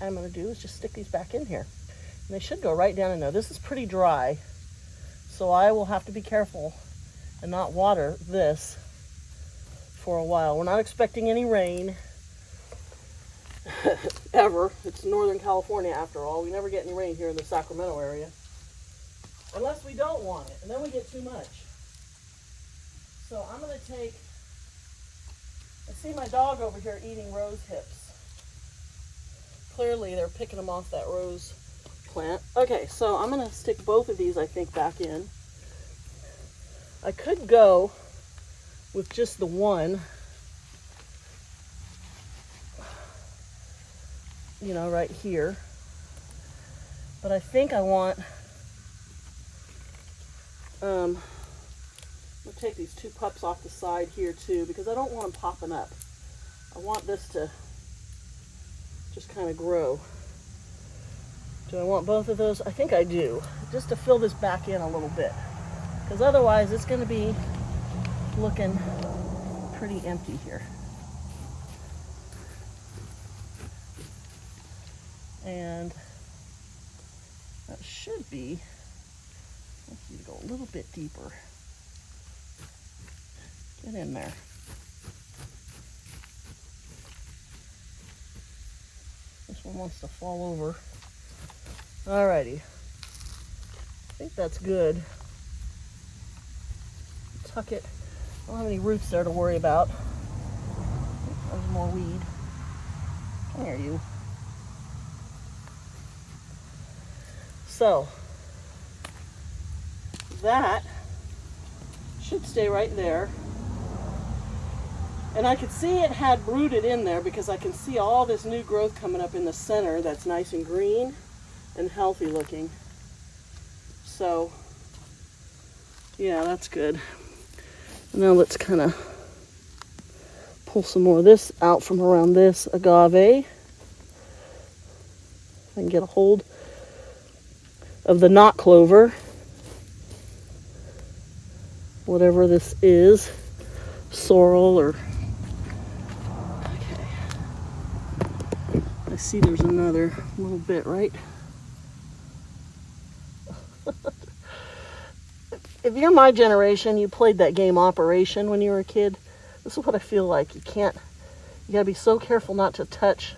I'm going to do is just stick these back in here. And they should go right down in there. This is pretty dry, so I will have to be careful and not water this for a while. We're not expecting any rain. Ever. It's Northern California after all. We never get any rain here in the Sacramento area. Unless we don't want it, and then we get too much. So I'm going to take, I see my dog over here eating rose hips. Clearly they're picking them off that rose plant. Okay, so I'm going to stick both of these, I think, back in. I could go with just the one, you know, right here. But I think I want, I'll take these two pups off the side here too, because I don't want them popping up. I want this to just kind of grow. Do I want both of those? I think I do, just to fill this back in a little bit, because otherwise it's going to be looking pretty empty here. And that should be, let's need to go a little bit deeper. Get in there. This one wants to fall over. Alrighty. I think that's good. Tuck it. I don't have any roots there to worry about. There's more weed. Come here, you. So, that should stay right there. And I could see it had rooted in there because I can see all this new growth coming up in the center that's nice and green and healthy looking. So, yeah, that's good. Now let's kind of pull some more of this out from around this agave. I can get a hold of the knot clover, whatever this is, sorrel or, okay. I see there's another little bit, right? If you're my generation, you played that game Operation when you were a kid. This is what I feel like. You gotta be so careful not to touch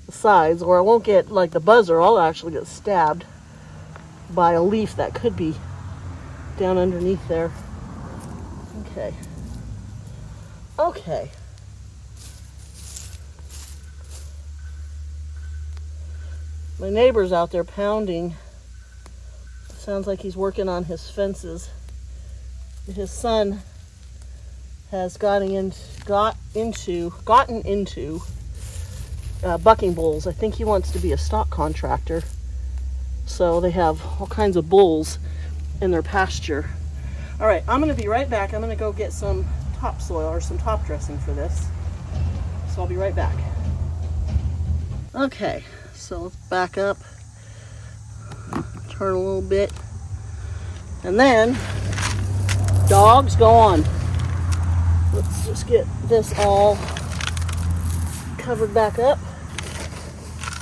the sides, or I won't get like the buzzer. I'll actually get stabbed by a leaf that could be down underneath there. Okay. Okay. My neighbor's out there pounding. Sounds like he's working on his fences. His son has gotten into bucking bulls. I think he wants to be a stock contractor. So they have all kinds of bulls in their pasture. All right, I'm going to be right back. I'm going to go get some topsoil or some top dressing for this. So I'll be right back. Okay, so let's back up. Turn a little bit. And then, dogs, go on. Let's just get this all covered back up.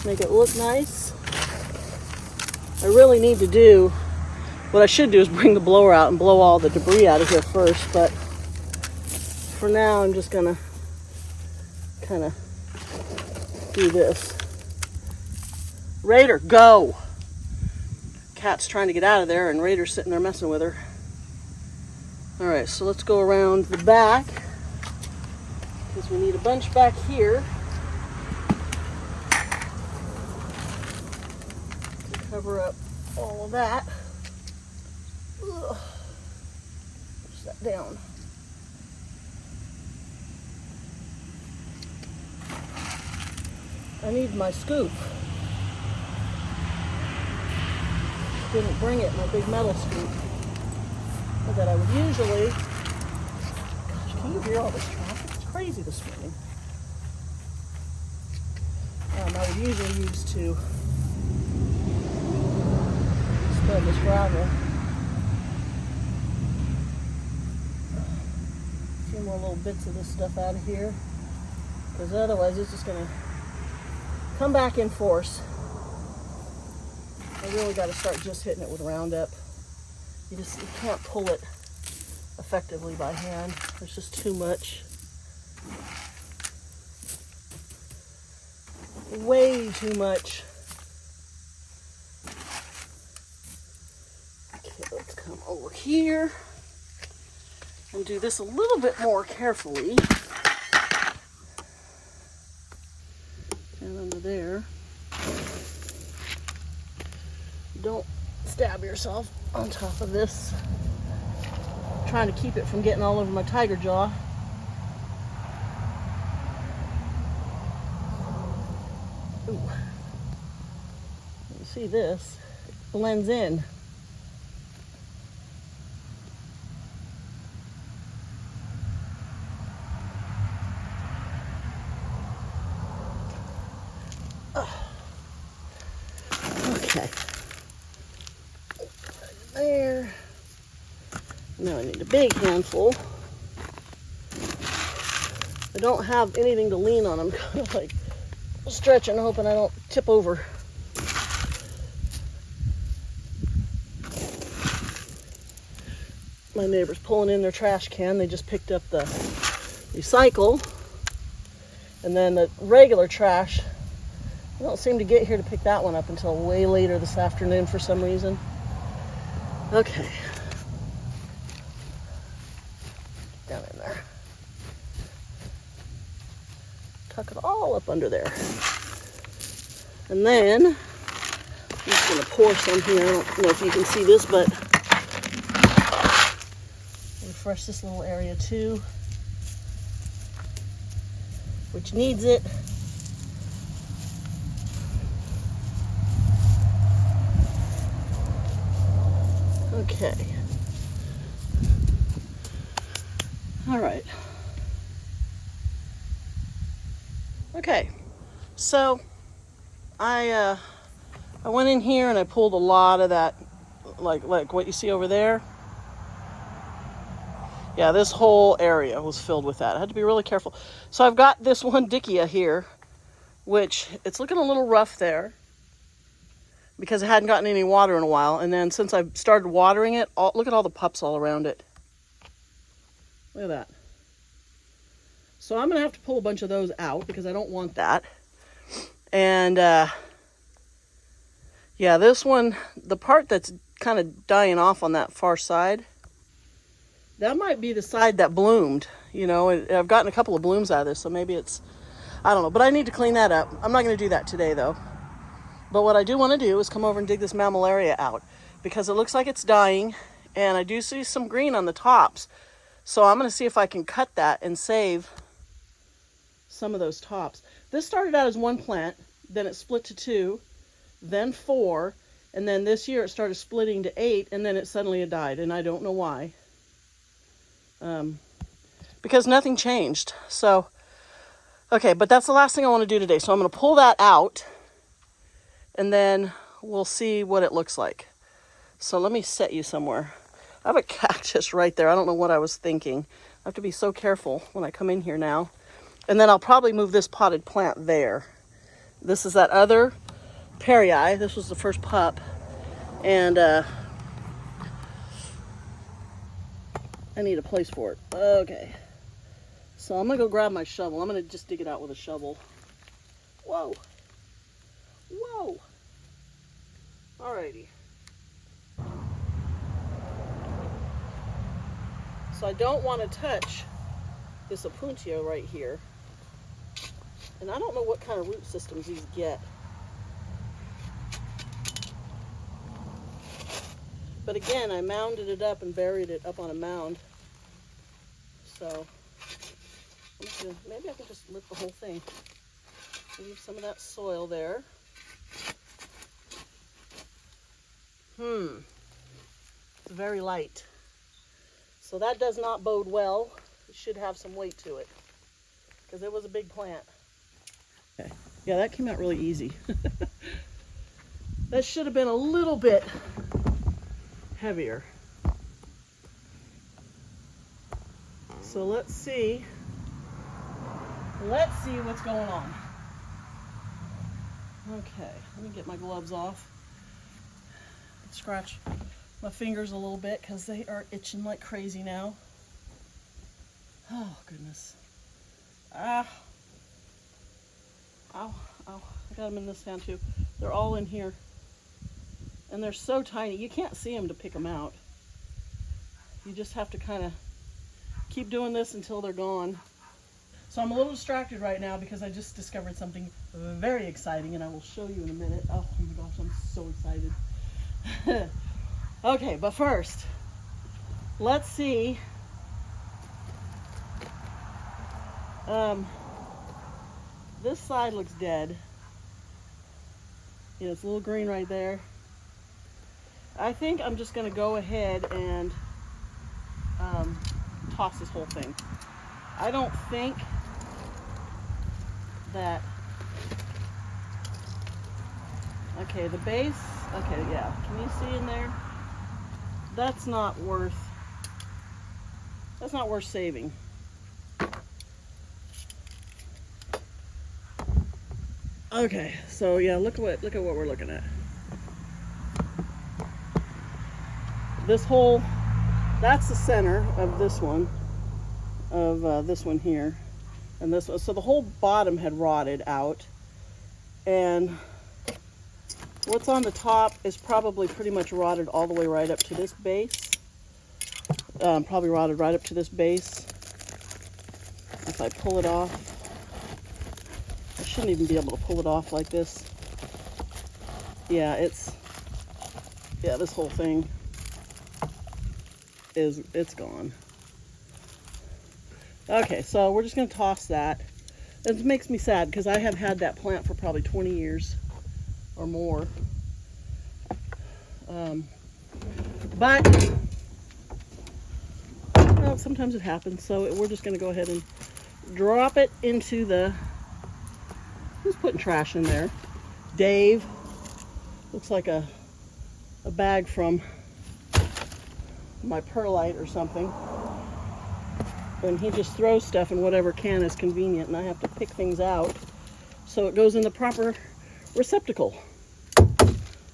Make it look nice. I really need to do, what I should do is bring the blower out and blow all the debris out of here first, but for now I'm just gonna kind of do this. Raider, go! Cat's trying to get out of there and Raider's sitting there messing with her. All right, so let's go around the back because we need a bunch back here to cover up all of that. Ugh. Push that down. I need my scoop. Didn't bring it, my big metal scoop. That I would usually, gosh, can you hear all this traffic? It's crazy this morning. I would usually use to spread this gravel. A few more little bits of this stuff out of here, because otherwise it's just going to come back in force. I really got to start just hitting it with Roundup. You can't pull it effectively by hand. There's just too much. Way too much. Okay, let's come over here and do this a little bit more carefully. And under there. Don't stab yourself on top of this. I'm trying to keep it from getting all over my tiger jaw. Ooh. You see this? It blends in. Okay. There. Now I need a big handful. I don't have anything to lean on. I'm kind of like stretching, hoping I don't tip over. My neighbor's pulling in their trash can. They just picked up the recycle. And then the regular trash, I don't seem to get here to pick that one up until way later this afternoon for some reason. Okay. Down in there. Tuck it all up under there. And then, I'm just going to pour some here. I don't know if you can see this, but refresh this little area too, which needs it. Okay. All right. Okay. So I went in here and I pulled a lot of that, like what you see over there. Yeah, this whole area was filled with that. I had to be really careful. So I've got this one Dickia here, which it's looking a little rough there because it hadn't gotten any water in a while. And then since I've started watering it, look at all the pups all around it. Look at that. So I'm going to have to pull a bunch of those out because I don't want that. And yeah, this one, the part that's kind of dying off on that far side, that might be the side that bloomed. You know, I've gotten a couple of blooms out of this, so maybe it's, I don't know. But I need to clean that up. I'm not going to do that today, though. But what I do want to do is come over and dig this mammillaria out because it looks like it's dying, and I do see some green on the tops. So I'm going to see if I can cut that and save some of those tops. This started out as one plant, then it split to 2, then 4, and then this year it started splitting to 8, and then it suddenly died, and I don't know why. Because nothing changed. So, okay, but that's the last thing I want to do today. So I'm going to pull that out, and then we'll see what it looks like. So let me set you somewhere. I have a cactus right there. I don't know what I was thinking. I have to be so careful when I come in here now. And then I'll probably move this potted plant there. This is that other perii. This was the first pup. And I need a place for it. Okay. So I'm going to go grab my shovel. I'm going to just dig it out with a shovel. Whoa. Whoa. Alrighty. So I don't want to touch this opuntio right here. And I don't know what kind of root systems these get. But again, I mounded it up and buried it up on a mound. So maybe I can just lift the whole thing. Leave some of that soil there. It's very light. So that does not bode well. It should have some weight to it because it was a big plant. Okay. Yeah, that came out really easy. That should have been a little bit heavier. So let's see what's going on. Okay, let me get my gloves off. Scratch my fingers a little bit because they are itching like crazy now. Oh goodness. Ah. Ow, ow. I got them in this hand too. They're all in here. And they're so tiny. You can't see them to pick them out. You just have to kind of keep doing this until they're gone. So I'm a little distracted right now because I just discovered something very exciting, and I will show you in a minute. Oh my gosh, I'm so excited. Okay, but first, let's see. This side looks dead. Yeah, it's a little green right there. I think I'm just going to go ahead and toss this whole thing. I don't think that... Okay, the base... Okay, yeah. Can you see in there? That's not worth saving. Okay, so yeah, look at what we're looking at. This whole, that's the center of this one, this one here, and this one. So the whole bottom had rotted out, and what's on the top is probably pretty much rotted all the way right up to this base. Probably rotted right up to this base. If I pull it off, I shouldn't even be able to pull it off like this. Yeah, this whole thing it's gone. Okay, so we're just going to toss that. It makes me sad because I have had that plant for probably 20 years or more. But well, sometimes it happens, so we're just going to go ahead and drop it into the... Who's putting trash in there? Dave. Looks like a bag from my perlite or something. And he just throws stuff in whatever can is convenient, and I have to pick things out so it goes in the proper receptacle.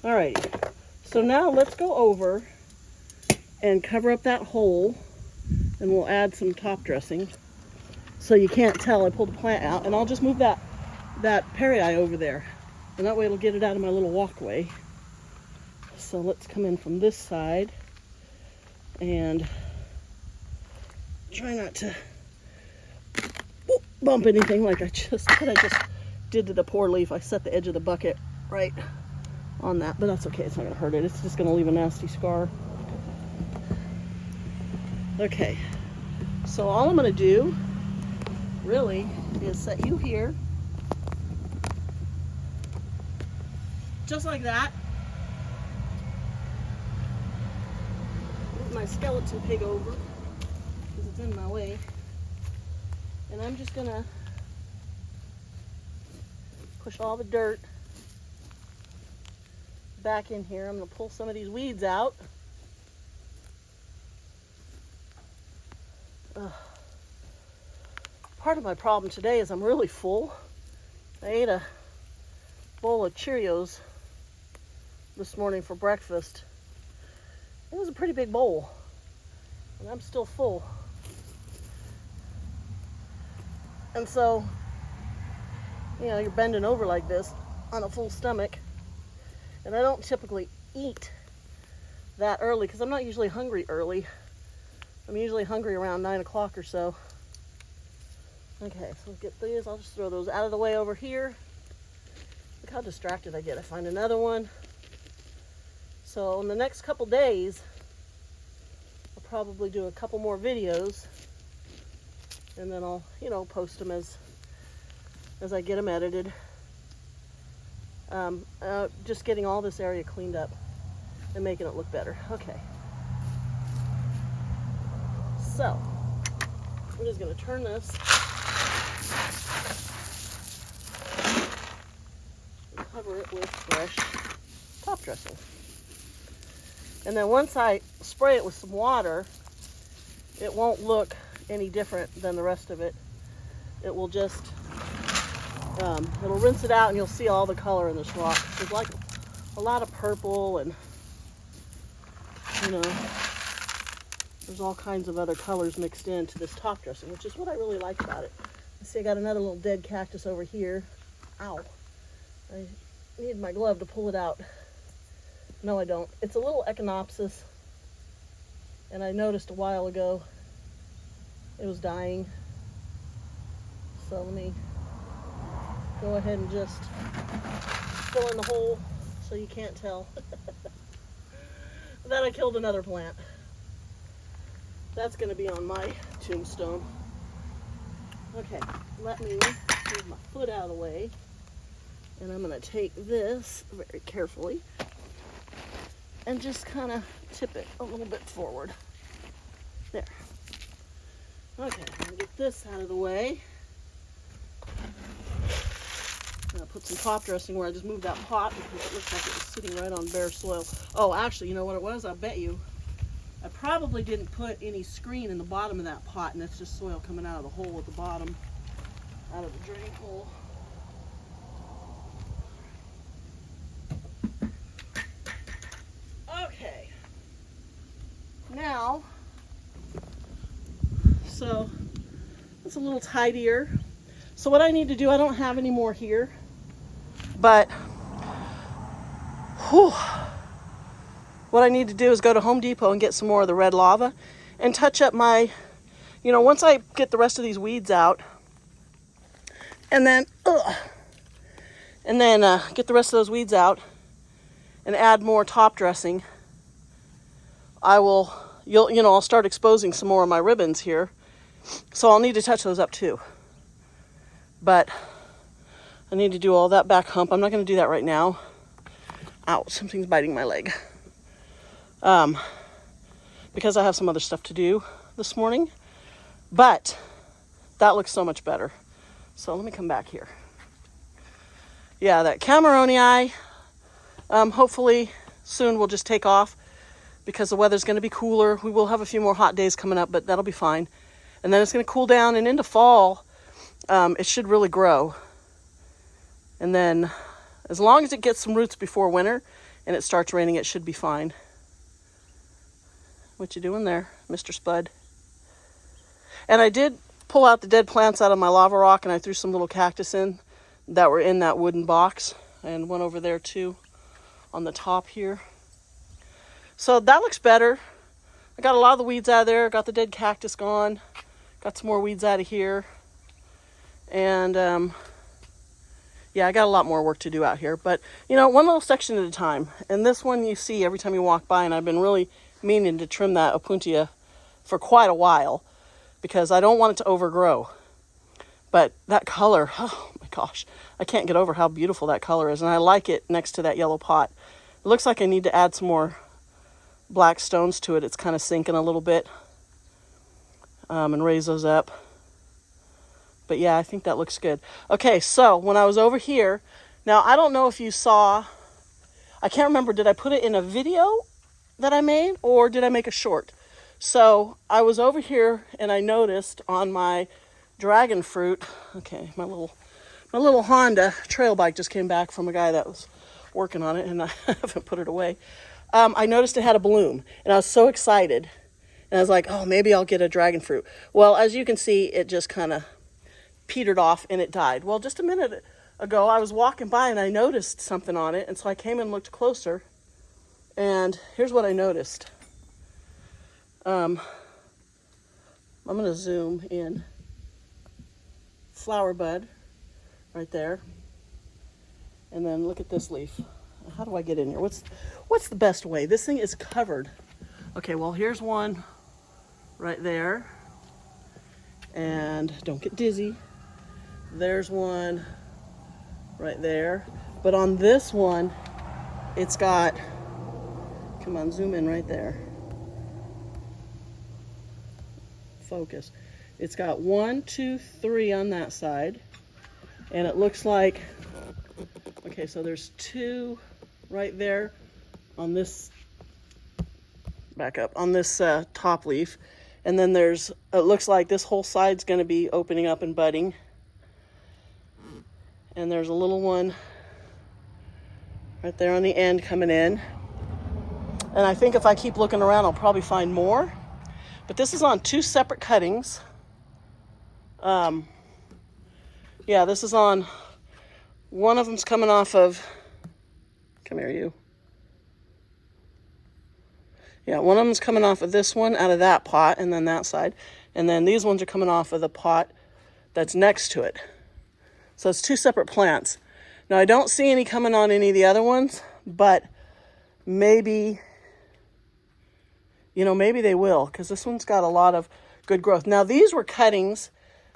Alrighty, so now let's go over and cover up that hole, and we'll add some top dressing so you can't tell I pulled the plant out, and I'll just move that perii over there, and that way it'll get it out of my little walkway. So let's come in from this side and try not to bump anything like I just did to the poor leaf. I set the edge of the bucket right on that, but that's okay. It's not going to hurt it. It's just going to leave a nasty scar. Okay, so all I'm going to do really is set you here, just like that. Move my skeleton pig over because it's in my way, and I'm just going to push all the dirt back in here. I'm going to pull some of these weeds out. Part of my problem today is I'm really full. I ate a bowl of Cheerios this morning for breakfast. It was a pretty big bowl, and I'm still full. And so, you know, you're bending over like this on a full stomach, and I don't typically eat that early because I'm not usually hungry early. I'm usually hungry around 9 o'clock or so. Okay, so get these. I'll just throw those out of the way over here. Look how distracted I get. I find another one. So in the next couple days, I'll probably do a couple more videos, and then I'll, you know, post them as I get them edited. Just getting all this area cleaned up and making it look better. Okay. So, I'm just going to turn this and cover it with fresh top dressing. And then once I spray it with some water, it won't look any different than the rest of it. It will just, it'll rinse it out, and you'll see all the color in this rock. There's like a lot of purple, and, you know, there's all kinds of other colors mixed into this top dressing, which is what I really like about it. See, I got another little dead cactus over here. Ow. I need my glove to pull it out. No, I don't. It's a little echinopsis, and I noticed a while ago it was dying. So let me go ahead and just fill in the hole so you can't tell that I killed another plant. That's going to be on my tombstone. Okay, let me move my foot out of the way, and I'm going to take this very carefully and just kind of tip it a little bit forward. There. Okay, I'm going to get this out of the way. I'm going to put some top dressing where I just moved that pot because it looks like it was sitting right on bare soil. Oh, actually, you know what it was? I bet you. I probably didn't put any screen in the bottom of that pot, and it's just soil coming out of the hole at the bottom, out of the drain hole. Okay. Now, so it's a little tidier. So what I need to do, I don't have any more here, but what I need to do is go to Home Depot and get some more of the red lava and touch up my, once I get the rest of these weeds out, and then get the rest of those weeds out and add more top dressing, I'll start exposing some more of my ribbons here. So I'll need to touch those up too. But I need to do all that back hump. I'm not going to do that right now. Ow, something's biting my leg. Because I have some other stuff to do this morning. But that looks so much better. So let me come back here. Yeah, that camerooni eye, hopefully soon will just take off because the weather's going to be cooler. We will have a few more hot days coming up, but that'll be fine. And then it's going to cool down, and into fall, it should really grow. And then as long as it gets some roots before winter and it starts raining, it should be fine. What you doing there, Mr. Spud? And I did pull out the dead plants out of my lava rock, and I threw some little cactus in that were in that wooden box, and one over there too on the top here. So that looks better. I got a lot of the weeds out of there, got the dead cactus gone, got some more weeds out of here, and yeah, I got a lot more work to do out here, but one little section at a time. And this one you see every time you walk by, and I've been really meaning to trim that opuntia for quite a while because I don't want it to overgrow. But that color, oh my gosh, I can't get over how beautiful that color is, and I like it next to that yellow pot. It looks like I need to add some more black stones to it. It's kind of sinking a little bit, and raise those up. But yeah, I think that looks good. Okay, so when I was over here, now I don't know if you saw, I can't remember, did I put it in a video that I made or did I make a short? So I was over here and I noticed on my dragon fruit, okay, my little Honda trail bike just came back from a guy that was working on it, and I haven't put it away. I noticed it had a bloom, and I was so excited, and I was like, oh, maybe I'll get a dragon fruit. Well, as you can see, it just kind of petered off and it died. Well, just a minute ago, I was walking by and I noticed something on it, and so I came and looked closer, and here's what I noticed. I'm going to zoom in. Flower bud right there, and then look at this leaf. How do I get in here? What's the best way? This thing is covered. Okay, well, here's one right there, and don't get dizzy. There's one right there, but on this one it's got, come on, zoom in right there, focus. It's got 1, 2, 3 on that side, and it looks like, okay, so there's 2 right there on this, back up, on this top leaf, and then it looks like this whole side's going to be opening up and budding, and there's a little one right there on the end coming in, and I think if I keep looking around I'll probably find more, but this is on 2 separate cuttings. Yeah, this is on, one of them's coming off of, come here, you. Yeah, one of them's coming off of this one out of that pot, and then that side. And then these ones are coming off of the pot that's next to it. So it's two separate plants. Now, I don't see any coming on any of the other ones, but maybe, you know, maybe they will, because this one's got a lot of good growth. Now, these were cuttings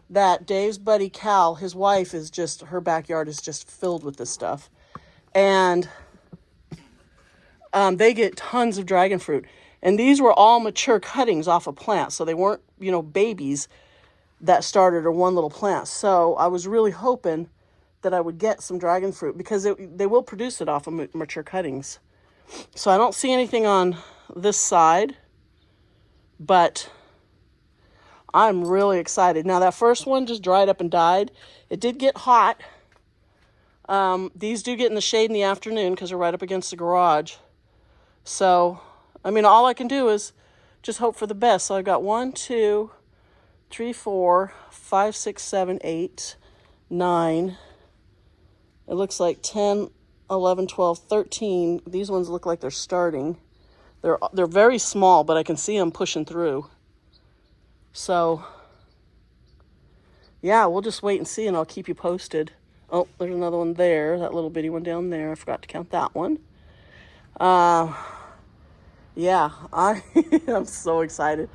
that Dave's buddy Cal, his wife, is just, her backyard is just filled with this stuff. And they get tons of dragon fruit. And these were all mature cuttings off of plants. So they weren't, you know, babies that started or one little plant. So I was really hoping that I would get some dragon fruit, because they will produce it off of mature cuttings. So I don't see anything on this side, but I'm really excited. Now, that first one just dried up and died. It did get hot. These do get in the shade in the afternoon because they're right up against the garage. So, I mean, all I can do is just hope for the best. So I've got 1, 2, 3, 4, 5, 6, 7, 8, 9. It looks like 10, 11, 12, 13. These ones look like they're starting. They're very small, but I can see them pushing through. So, yeah, we'll just wait and see, and I'll keep you posted. Oh, there's another one there, that little bitty one down there. I forgot to count that one. Yeah, I'm so excited.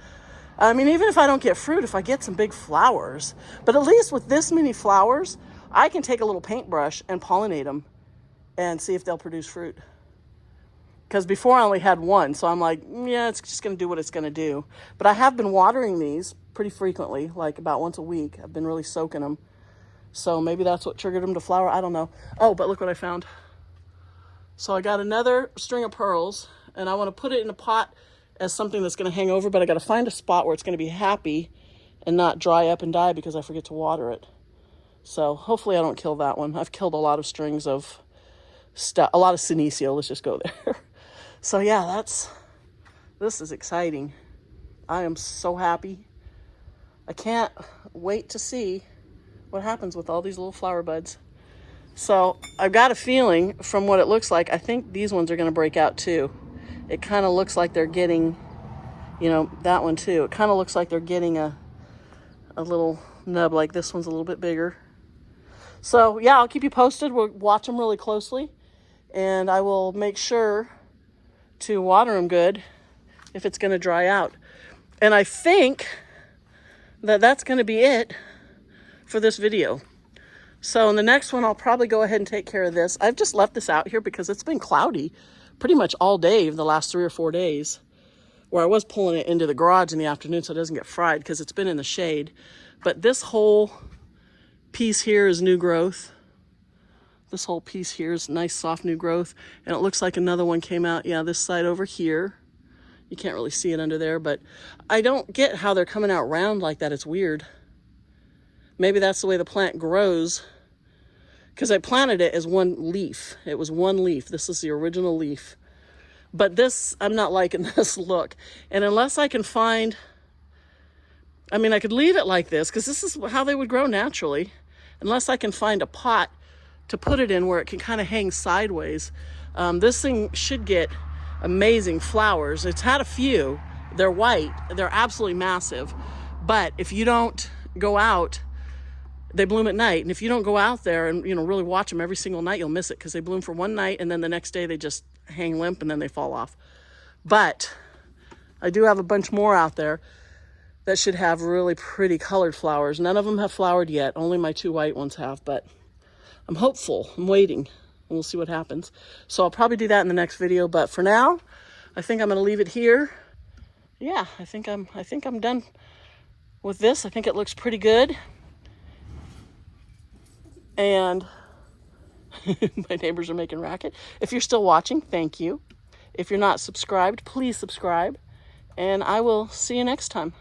I mean, even if I don't get fruit, if I get some big flowers, but at least with this many flowers, I can take a little paintbrush and pollinate them and see if they'll produce fruit. Because before I only had one, so I'm like, yeah, it's just going to do what it's going to do. But I have been watering these pretty frequently, like about once a week. I've been really soaking them. So maybe that's what triggered them to flower. I don't know. Oh, but look what I found. So I got another string of pearls, and I want to put it in a pot as something that's going to hang over, but I got to find a spot where it's going to be happy and not dry up and die because I forget to water it. So hopefully I don't kill that one. I've killed a lot of strings of stuff, a lot of senecio. Let's just go there. So yeah, this is exciting. I am so happy. I can't wait to see what happens with all these little flower buds. So I've got a feeling from what it looks like, I think these ones are going to break out too. It kind of looks like they're getting, you know, that one too. It kind of looks like they're getting a little nub, like this one's a little bit bigger. So yeah, I'll keep you posted. We'll watch them really closely, and I will make sure to water them good if it's going to dry out. And I think that that's going to be it for this video. So in the next one, I'll probably go ahead and take care of this. I've just left this out here because it's been cloudy pretty much all day the last 3 or 4 days, where I was pulling it into the garage in the afternoon so it doesn't get fried because it's been in the shade. But this whole piece here is new growth. This whole piece here is nice, soft new growth. And it looks like another one came out, yeah, this side over here. You can't really see it under there, but I don't get how they're coming out round like that. It's weird. Maybe that's the way the plant grows, because I planted it as one leaf. It was one leaf. This is the original leaf. But this, I'm not liking this look. And unless I can find, I mean, I could leave it like this, because this is how they would grow naturally. Unless I can find a pot to put it in where it can kind of hang sideways. This thing should get amazing flowers. It's had a few. They're white. They're absolutely massive. But if you don't go out, they bloom at night. And if you don't go out there and, you know, really watch them every single night, you'll miss it, because they bloom for one night and then the next day they just hang limp and then they fall off. But I do have a bunch more out there that should have really pretty colored flowers. None of them have flowered yet. Only my 2 white ones have, but I'm hopeful. I'm waiting, and we'll see what happens. So I'll probably do that in the next video, but for now, I think I'm going to leave it here. Yeah, I think I'm done with this. I think it looks pretty good. And my neighbors are making racket. If you're still watching, thank you. If you're not subscribed, please subscribe, and I will see you next time.